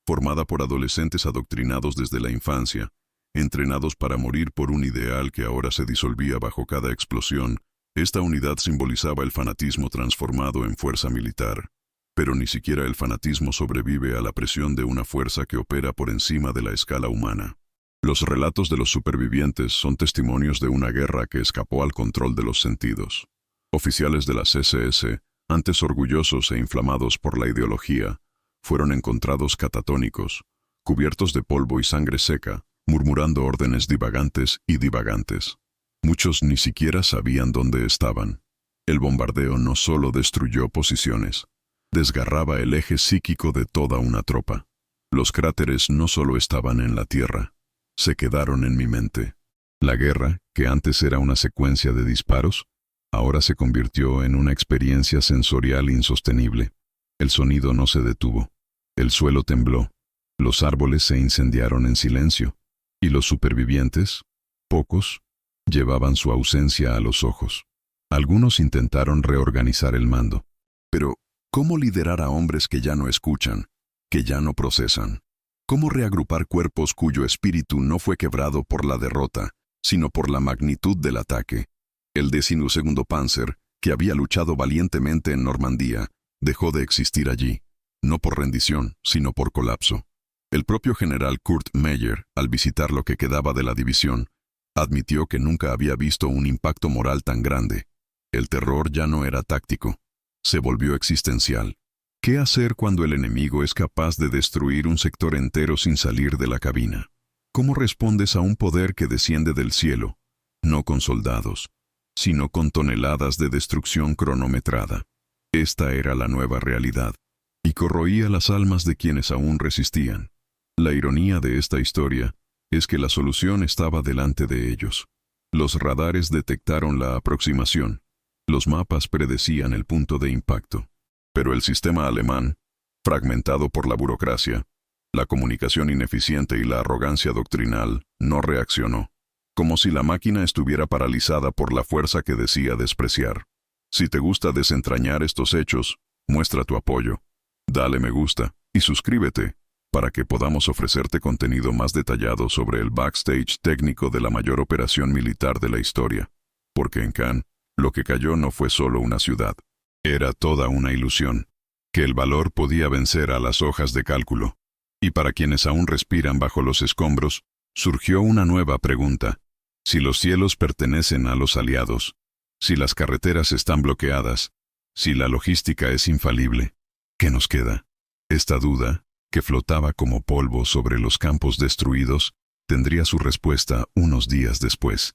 formada por adolescentes adoctrinados desde la infancia, entrenados para morir por un ideal que ahora se disolvía bajo cada explosión. Esta unidad simbolizaba el fanatismo transformado en fuerza militar. Pero ni siquiera el fanatismo sobrevive a la presión de una fuerza que opera por encima de la escala humana. Los relatos de los supervivientes son testimonios de una guerra que escapó al control de los sentidos. Oficiales de las SS, antes orgullosos e inflamados por la ideología, fueron encontrados catatónicos, cubiertos de polvo y sangre seca, murmurando órdenes divagantes y divagantes. Muchos ni siquiera sabían dónde estaban. El bombardeo no solo destruyó posiciones, desgarraba el eje psíquico de toda una tropa. Los cráteres no solo estaban en la tierra, se quedaron en mi mente. La guerra, que antes era una secuencia de disparos, ahora se convirtió en una experiencia sensorial insostenible. El sonido no se detuvo. El suelo tembló. Los árboles se incendiaron en silencio. Y los supervivientes, pocos, llevaban su ausencia a los ojos. Algunos intentaron reorganizar el mando. Pero, ¿cómo liderar a hombres que ya no escuchan, que ya no procesan? ¿Cómo reagrupar cuerpos cuyo espíritu no fue quebrado por la derrota, sino por la magnitud del ataque? El 12º Panzer, que había luchado valientemente en Normandía, dejó de existir allí, no por rendición, sino por colapso. El propio general Kurt Meyer, al visitar lo que quedaba de la división, admitió que nunca había visto un impacto moral tan grande. El terror ya no era táctico, se volvió existencial. ¿Qué hacer cuando el enemigo es capaz de destruir un sector entero sin salir de la cabina? ¿Cómo respondes a un poder que desciende del cielo, no con soldados, sino con toneladas de destrucción cronometrada? Esta era la nueva realidad, y corroía las almas de quienes aún resistían. La ironía de esta historia es que la solución estaba delante de ellos. Los radares detectaron la aproximación, los mapas predecían el punto de impacto. Pero el sistema alemán, fragmentado por la burocracia, la comunicación ineficiente y la arrogancia doctrinal, no reaccionó, como si la máquina estuviera paralizada por la fuerza que decía despreciar. Si te gusta desentrañar estos hechos, muestra tu apoyo. Dale me gusta y suscríbete para que podamos ofrecerte contenido más detallado sobre el backstage técnico de la mayor operación militar de la historia. porque en Cannes, lo que cayó no fue solo una ciudad. Era toda una ilusión, que el valor podía vencer a las hojas de cálculo. Y para quienes aún respiran bajo los escombros, surgió una nueva pregunta. Si los cielos pertenecen a los aliados, si las carreteras están bloqueadas, si la logística es infalible, ¿qué nos queda? Esta duda, que flotaba como polvo sobre los campos destruidos, tendría su respuesta unos días después.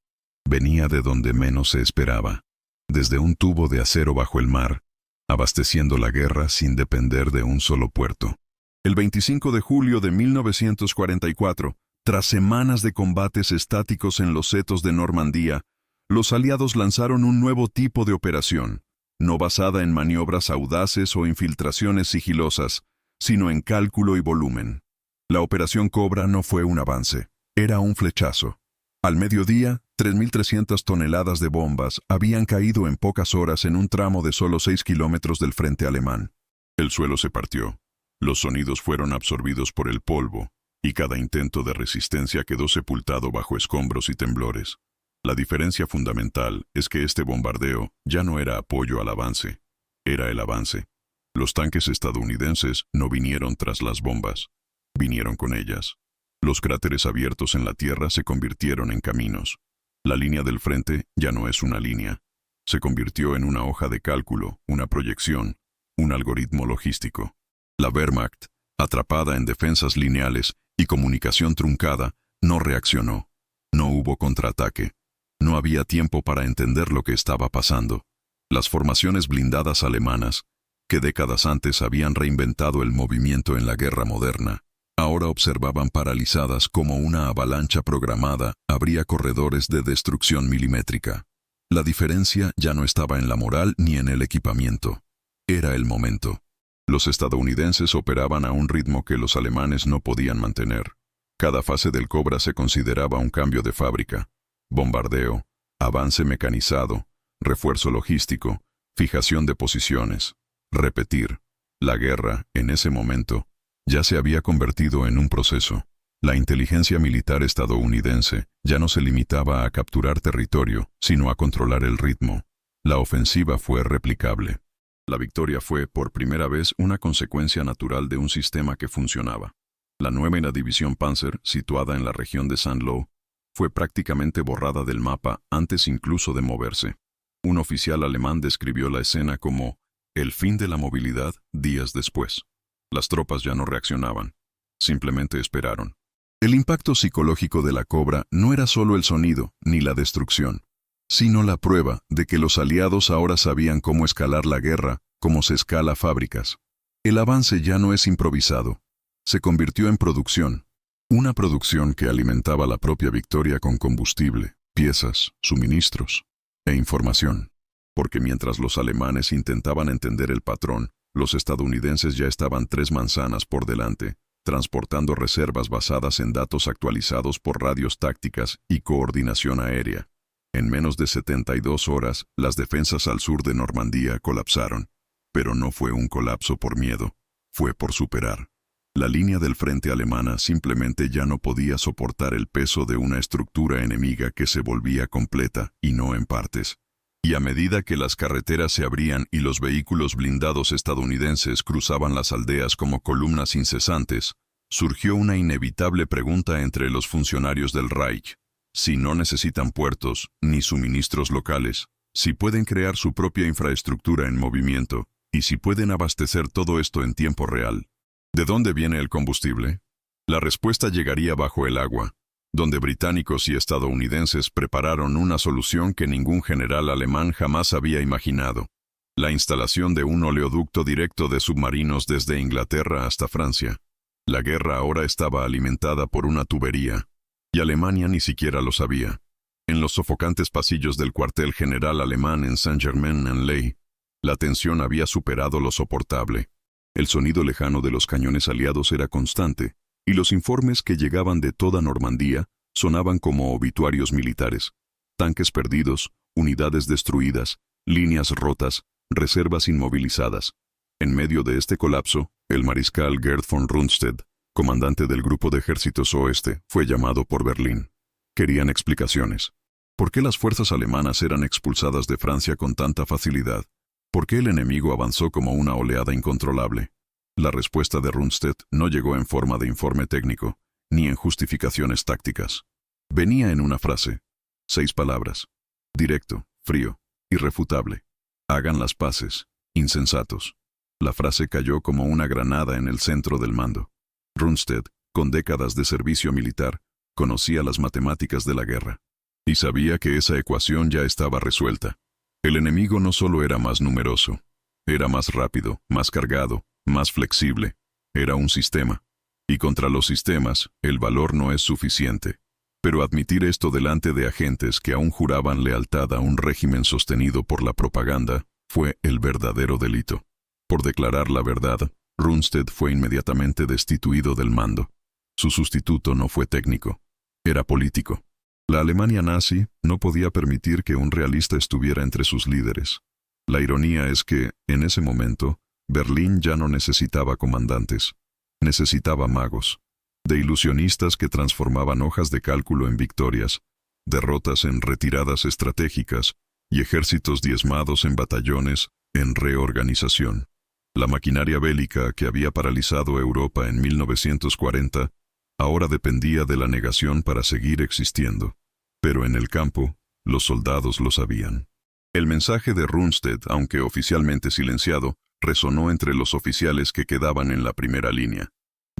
Venía de donde menos se esperaba, desde un tubo de acero bajo el mar, abasteciendo la guerra sin depender de un solo puerto. El 25 de julio de 1944, tras semanas de combates estáticos en los setos de Normandía, los aliados lanzaron un nuevo tipo de operación, no basada en maniobras audaces o infiltraciones sigilosas, sino en cálculo y volumen. La Operación Cobra no fue un avance, era un flechazo. Al mediodía, 3.300 toneladas de bombas habían caído en pocas horas en un tramo de solo 6 kilómetros del frente alemán. El suelo se partió, los sonidos fueron absorbidos por el polvo, y cada intento de resistencia quedó sepultado bajo escombros y temblores. La diferencia fundamental es que este bombardeo ya no era apoyo al avance, era el avance. Los tanques estadounidenses no vinieron tras las bombas, vinieron con ellas. Los cráteres abiertos en la tierra se convirtieron en caminos. La línea del frente ya no es una línea. Se convirtió en una hoja de cálculo, una proyección, un algoritmo logístico. La Wehrmacht, atrapada en defensas lineales y comunicación truncada, no reaccionó. No hubo contraataque. No había tiempo para entender lo que estaba pasando. Las formaciones blindadas alemanas, que décadas antes habían reinventado el movimiento en la guerra moderna, ahora observaban paralizadas como una avalancha programada abría corredores de destrucción milimétrica. La diferencia ya no estaba en la moral ni en el equipamiento. Era el momento. Los estadounidenses operaban a un ritmo que los alemanes no podían mantener. Cada fase del Cobra se consideraba un cambio de fábrica. Bombardeo, avance mecanizado, refuerzo logístico, fijación de posiciones. Repetir. La guerra, en ese momento, ya se había convertido en un proceso. La inteligencia militar estadounidense ya no se limitaba a capturar territorio, sino a controlar el ritmo. La ofensiva fue replicable. La victoria fue, por primera vez, una consecuencia natural de un sistema que funcionaba. La nueva división Panzer, situada en la región de Saint-Lô, fue prácticamente borrada del mapa antes incluso de moverse. Un oficial alemán describió la escena como el fin de la movilidad días después. Las tropas ya no reaccionaban, simplemente esperaron. El impacto psicológico de la Cobra no era solo el sonido ni la destrucción, sino la prueba de que los aliados ahora sabían cómo escalar la guerra, como se escala fábricas. El avance ya no es improvisado, se convirtió en producción. Una producción que alimentaba la propia victoria con combustible, piezas, suministros e información. Porque mientras los alemanes intentaban entender el patrón, los estadounidenses ya estaban 3 manzanas por delante, transportando reservas basadas en datos actualizados por radios tácticas y coordinación aérea. En menos de 72 horas, las defensas al sur de Normandía colapsaron. Pero no fue un colapso por miedo, fue por superar. La línea del frente alemana simplemente ya no podía soportar el peso de una estructura enemiga que se volvía completa y no en partes. Y a medida que las carreteras se abrían y los vehículos blindados estadounidenses cruzaban las aldeas como columnas incesantes, surgió una inevitable pregunta entre los funcionarios del Reich. Si no necesitan puertos ni suministros locales, si pueden crear su propia infraestructura en movimiento, y si pueden abastecer todo esto en tiempo real. ¿De dónde viene el combustible? La respuesta llegaría bajo el agua, donde británicos y estadounidenses prepararon una solución que ningún general alemán jamás había imaginado: la instalación de un oleoducto directo de submarinos desde Inglaterra hasta Francia. La guerra ahora estaba alimentada por una tubería, y Alemania ni siquiera lo sabía. En los sofocantes pasillos del cuartel general alemán en Saint-Germain-en-Laye, la tensión había superado lo soportable. El sonido lejano de los cañones aliados era constante, y los informes que llegaban de toda Normandía sonaban como obituarios militares. Tanques perdidos, unidades destruidas, líneas rotas, reservas inmovilizadas. En medio de este colapso, el mariscal Gerd von Rundstedt, comandante del Grupo de Ejércitos Oeste, fue llamado por Berlín. Querían explicaciones. ¿Por qué las fuerzas alemanas eran expulsadas de Francia con tanta facilidad? ¿Por qué el enemigo avanzó como una oleada incontrolable? La respuesta de Rundstedt no llegó en forma de informe técnico, ni en justificaciones tácticas. Venía en una frase, 6 palabras: directo, frío, irrefutable. Hagan las paces, insensatos. La frase cayó como una granada en el centro del mando. Rundstedt, con décadas de servicio militar, conocía las matemáticas de la guerra. Y sabía que esa ecuación ya estaba resuelta. El enemigo no solo era más numeroso, era más rápido, más cargado, más flexible. Era un sistema. Y contra los sistemas, el valor no es suficiente. Pero admitir esto delante de agentes que aún juraban lealtad a un régimen sostenido por la propaganda fue el verdadero delito. Por declarar la verdad, Rundstedt fue inmediatamente destituido del mando. Su sustituto no fue técnico, era político. La Alemania nazi no podía permitir que un realista estuviera entre sus líderes. La ironía es que, en ese momento, Berlín ya no necesitaba comandantes, necesitaba magos, de ilusionistas que transformaban hojas de cálculo en victorias, derrotas en retiradas estratégicas y ejércitos diezmados en batallones en reorganización. La maquinaria bélica que había paralizado Europa en 1940 ahora dependía de la negación para seguir existiendo. Pero en el campo, los soldados lo sabían. El mensaje de Rundstedt, aunque oficialmente silenciado, resonó entre los oficiales que quedaban en la primera línea.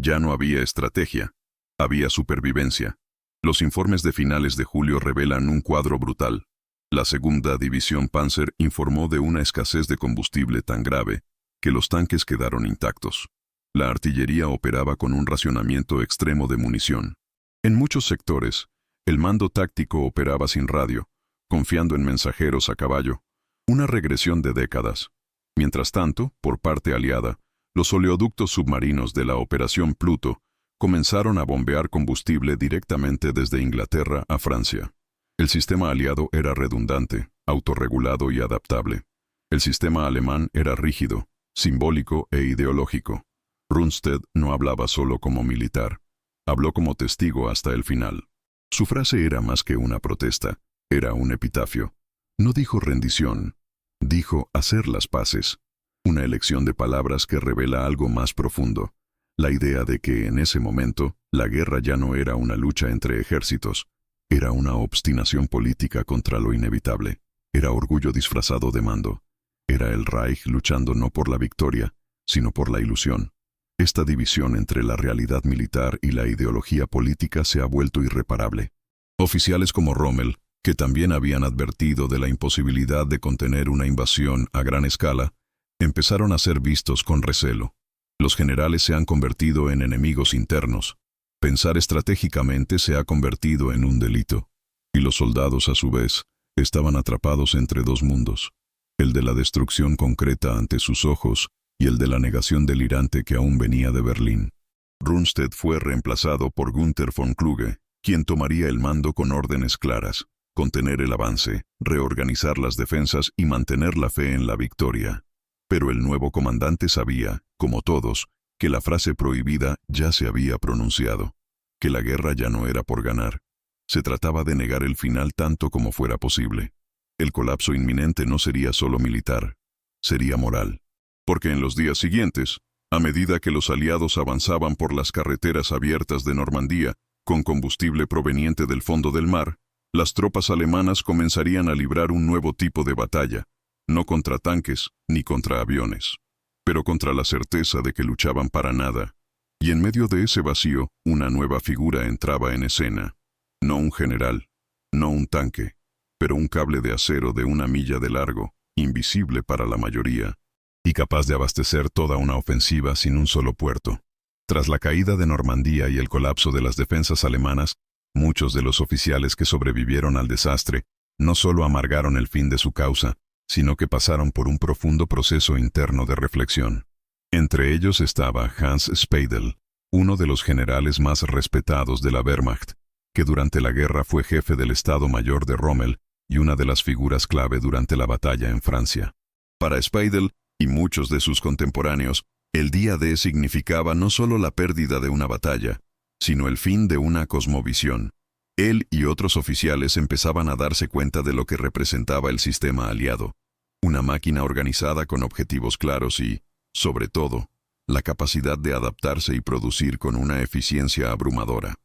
Ya no había estrategia, había supervivencia. Los informes de finales de julio revelan un cuadro brutal. La segunda división Panzer informó de una escasez de combustible tan grave que los tanques quedaron intactos. La artillería operaba con un racionamiento extremo de munición. En muchos sectores, el mando táctico operaba sin radio, confiando en mensajeros a caballo, una regresión de décadas. Mientras tanto, por parte aliada, los oleoductos submarinos de la Operación Pluto comenzaron a bombear combustible directamente desde Inglaterra a Francia. El sistema aliado era redundante, autorregulado y adaptable. El sistema alemán era rígido, simbólico e ideológico. Rundstedt no hablaba solo como militar, habló como testigo hasta el final. Su frase era más que una protesta, era un epitafio. No dijo rendición, dijo hacer las paces. Una elección de palabras que revela algo más profundo, la idea de que en ese momento la guerra ya no era una lucha entre ejércitos, era una obstinación política contra lo inevitable, era orgullo disfrazado de mando, era el Reich luchando no por la victoria, sino por la ilusión. Esta división entre la realidad militar y la ideología política se ha vuelto irreparable. Oficiales como Rommel, que también habían advertido de la imposibilidad de contener una invasión a gran escala, empezaron a ser vistos con recelo. Los generales se han convertido en enemigos internos. Pensar estratégicamente se ha convertido en un delito. Y los soldados, a su vez, estaban atrapados entre dos mundos. El de la destrucción concreta ante sus ojos y el de la negación delirante que aún venía de Berlín. Rundstedt fue reemplazado por Günther von Kluge, quien tomaría el mando con órdenes claras: contener el avance, reorganizar las defensas y mantener la fe en la victoria. Pero el nuevo comandante sabía, como todos, que la frase prohibida ya se había pronunciado, que la guerra ya no era por ganar. Se trataba de negar el final tanto como fuera posible. El colapso inminente no sería solo militar, sería moral. Porque en los días siguientes, a medida que los aliados avanzaban por las carreteras abiertas de Normandía, con combustible proveniente del fondo del mar, las tropas alemanas comenzarían a librar un nuevo tipo de batalla, no contra tanques ni contra aviones, pero contra la certeza de que luchaban para nada. Y en medio de ese vacío, una nueva figura entraba en escena. No un general, no un tanque, pero un cable de acero de 1 milla de largo, invisible para la mayoría, y capaz de abastecer toda una ofensiva sin un solo puerto. Tras la caída de Normandía y el colapso de las defensas alemanas, muchos de los oficiales que sobrevivieron al desastre no solo amargaron el fin de su causa, sino que pasaron por un profundo proceso interno de reflexión. Entre ellos estaba Hans Speidel, uno de los generales más respetados de la Wehrmacht, que durante la guerra fue jefe del Estado Mayor de Rommel y una de las figuras clave durante la batalla en Francia. Para Speidel y muchos de sus contemporáneos, el día D significaba no solo la pérdida de una batalla, sino el fin de una cosmovisión. Él y otros oficiales empezaban a darse cuenta de lo que representaba el sistema aliado, una máquina organizada con objetivos claros y, sobre todo, la capacidad de adaptarse y producir con una eficiencia abrumadora.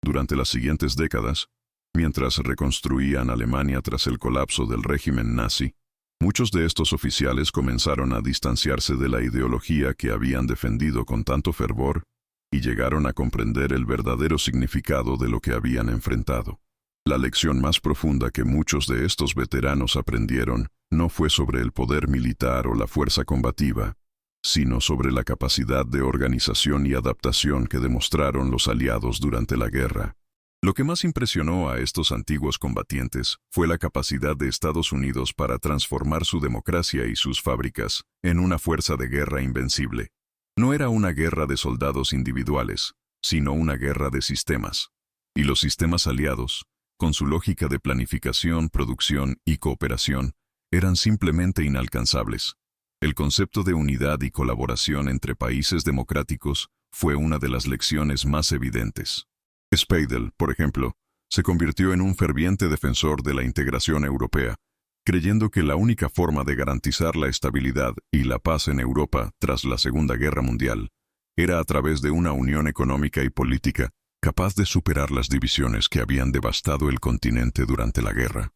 Durante las siguientes décadas, mientras reconstruían Alemania tras el colapso del régimen nazi, muchos de estos oficiales comenzaron a distanciarse de la ideología que habían defendido con tanto fervor y llegaron a comprender el verdadero significado de lo que habían enfrentado. La lección más profunda que muchos de estos veteranos aprendieron no fue sobre el poder militar o la fuerza combativa, sino sobre la capacidad de organización y adaptación que demostraron los aliados durante la guerra. Lo que más impresionó a estos antiguos combatientes fue la capacidad de Estados Unidos para transformar su democracia y sus fábricas en una fuerza de guerra invencible. No era una guerra de soldados individuales, sino una guerra de sistemas. Y los sistemas aliados, con su lógica de planificación, producción y cooperación, eran simplemente inalcanzables. El concepto de unidad y colaboración entre países democráticos fue una de las lecciones más evidentes. Speidel, por ejemplo, se convirtió en un ferviente defensor de la integración europea, creyendo que la única forma de garantizar la estabilidad y la paz en Europa tras la Segunda Guerra Mundial era a través de una unión económica y política capaz de superar las divisiones que habían devastado el continente durante la guerra.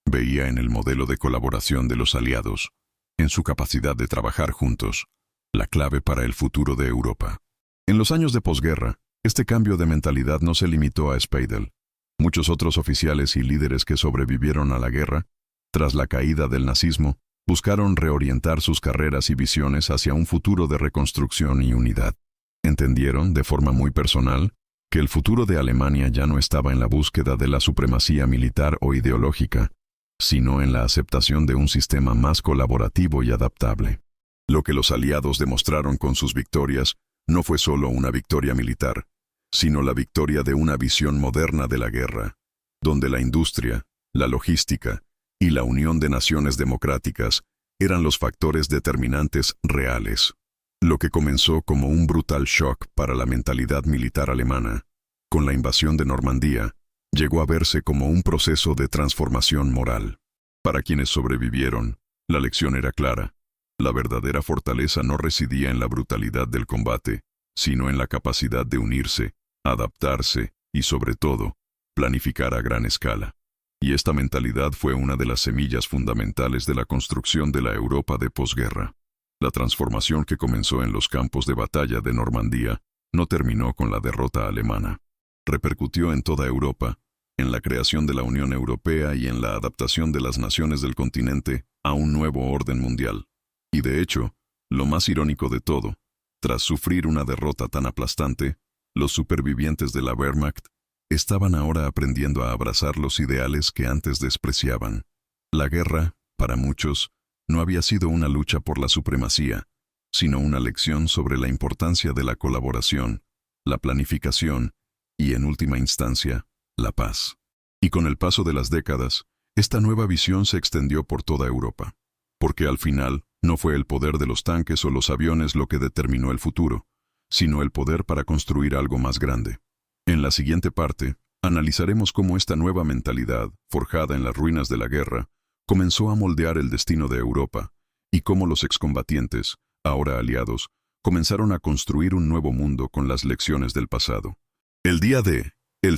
Veía en el modelo de colaboración de los aliados, en su capacidad de trabajar juntos, la clave para el futuro de Europa. En los años de posguerra, este cambio de mentalidad no se limitó a Speidel. Muchos otros oficiales y líderes que sobrevivieron a la guerra, tras la caída del nazismo, buscaron reorientar sus carreras y visiones hacia un futuro de reconstrucción y unidad. Entendieron, de forma muy personal, que el futuro de Alemania ya no estaba en la búsqueda de la supremacía militar o ideológica, sino en la aceptación de un sistema más colaborativo y adaptable. Lo que los aliados demostraron con sus victorias no fue solo una victoria militar, sino la victoria de una visión moderna de la guerra, donde la industria, la logística y la unión de naciones democráticas eran los factores determinantes reales. Lo que comenzó como un brutal shock para la mentalidad militar alemana, con la invasión de Normandía, llegó a verse como un proceso de transformación moral. Para quienes sobrevivieron, la lección era clara. La verdadera fortaleza no residía en la brutalidad del combate, sino en la capacidad de unirse, adaptarse y, sobre todo, planificar a gran escala. Y esta mentalidad fue una de las semillas fundamentales de la construcción de la Europa de posguerra. La transformación que comenzó en los campos de batalla de Normandía no terminó con la derrota alemana. Repercutió en toda Europa, en la creación de la Unión Europea y en la adaptación de las naciones del continente a un nuevo orden mundial. Y de hecho, lo más irónico de todo, tras sufrir una derrota tan aplastante, los supervivientes de la Wehrmacht estaban ahora aprendiendo a abrazar los ideales que antes despreciaban. La guerra, para muchos, no había sido una lucha por la supremacía, sino una lección sobre la importancia de la colaboración, la planificación y, en última instancia, la paz. Y con el paso de las décadas, esta nueva visión se extendió por toda Europa. Porque al final, no fue el poder de los tanques o los aviones lo que determinó el futuro, sino el poder para construir algo más grande. En la siguiente parte, analizaremos cómo esta nueva mentalidad, forjada en las ruinas de la guerra, comenzó a moldear el destino de Europa, y cómo los excombatientes, ahora aliados, comenzaron a construir un nuevo mundo con las lecciones del pasado. El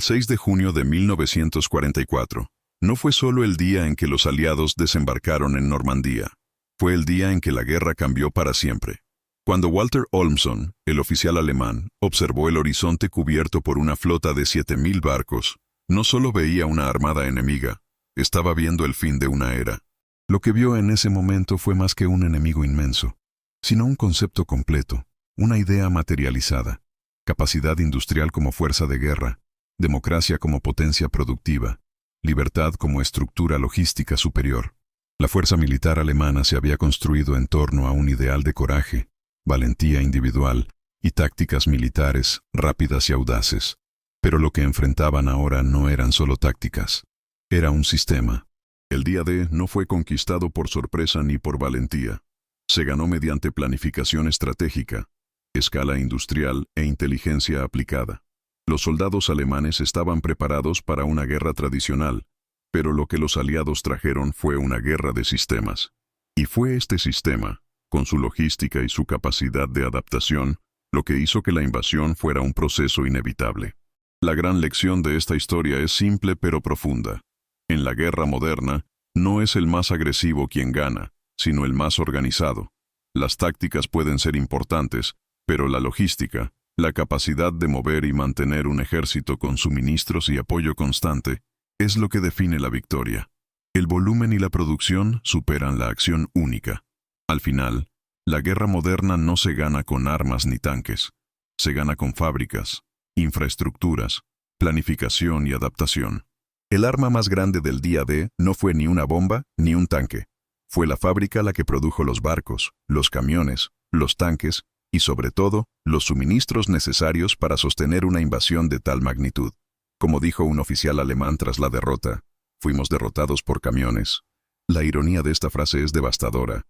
6 de junio de 1944, no fue solo el día en que los aliados desembarcaron en Normandía. Fue el día en que la guerra cambió para siempre. Cuando Walter Olmsson, el oficial alemán, observó el horizonte cubierto por una flota de 7.000 barcos, no solo veía una armada enemiga, estaba viendo el fin de una era. Lo que vio en ese momento fue más que un enemigo inmenso, sino un concepto completo, una idea materializada, capacidad industrial como fuerza de guerra, democracia como potencia productiva, libertad como estructura logística superior. La fuerza militar alemana se había construido en torno a un ideal de coraje, valentía individual y tácticas militares rápidas y audaces. Pero lo que enfrentaban ahora no eran solo tácticas, era un sistema. El día D no fue conquistado por sorpresa ni por valentía. Se ganó mediante planificación estratégica, escala industrial e inteligencia aplicada. Los soldados alemanes estaban preparados para una guerra tradicional, pero lo que los aliados trajeron fue una guerra de sistemas. Y fue este sistema, con su logística y su capacidad de adaptación, lo que hizo que la invasión fuera un proceso inevitable. La gran lección de esta historia es simple pero profunda. En la guerra moderna, no es el más agresivo quien gana, sino el más organizado. Las tácticas pueden ser importantes, pero la logística, la capacidad de mover y mantener un ejército con suministros y apoyo constante, es lo que define la victoria. El volumen y la producción superan la acción única. Al final, la guerra moderna no se gana con armas ni tanques. Se gana con fábricas, infraestructuras, planificación y adaptación. El arma más grande del día D no fue ni una bomba ni un tanque. Fue la fábrica la que produjo los barcos, los camiones, los tanques y, sobre todo, los suministros necesarios para sostener una invasión de tal magnitud. Como dijo un oficial alemán tras la derrota, fuimos derrotados por camiones. La ironía de esta frase es devastadora.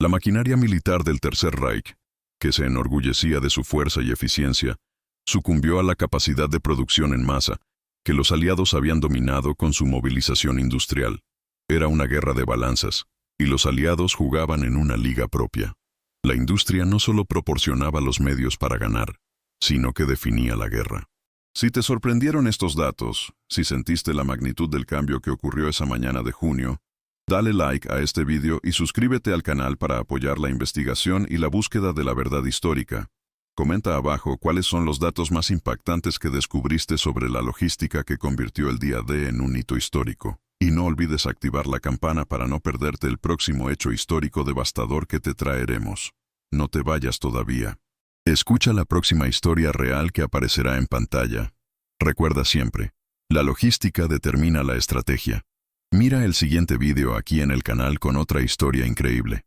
La maquinaria militar del Tercer Reich, que se enorgullecía de su fuerza y eficiencia, sucumbió a la capacidad de producción en masa que los aliados habían dominado con su movilización industrial. Era una guerra de balanzas, y los aliados jugaban en una liga propia. La industria no solo proporcionaba los medios para ganar, sino que definía la guerra. Si te sorprendieron estos datos, si sentiste la magnitud del cambio que ocurrió esa mañana de junio, dale like a este video y suscríbete al canal para apoyar la investigación y la búsqueda de la verdad histórica. Comenta abajo cuáles son los datos más impactantes que descubriste sobre la logística que convirtió el día D en un hito histórico. Y no olvides activar la campana para no perderte el próximo hecho histórico devastador que te traeremos. No te vayas todavía. Escucha la próxima historia real que aparecerá en pantalla. Recuerda siempre, la logística determina la estrategia. Mira el siguiente video aquí en el canal con otra historia increíble.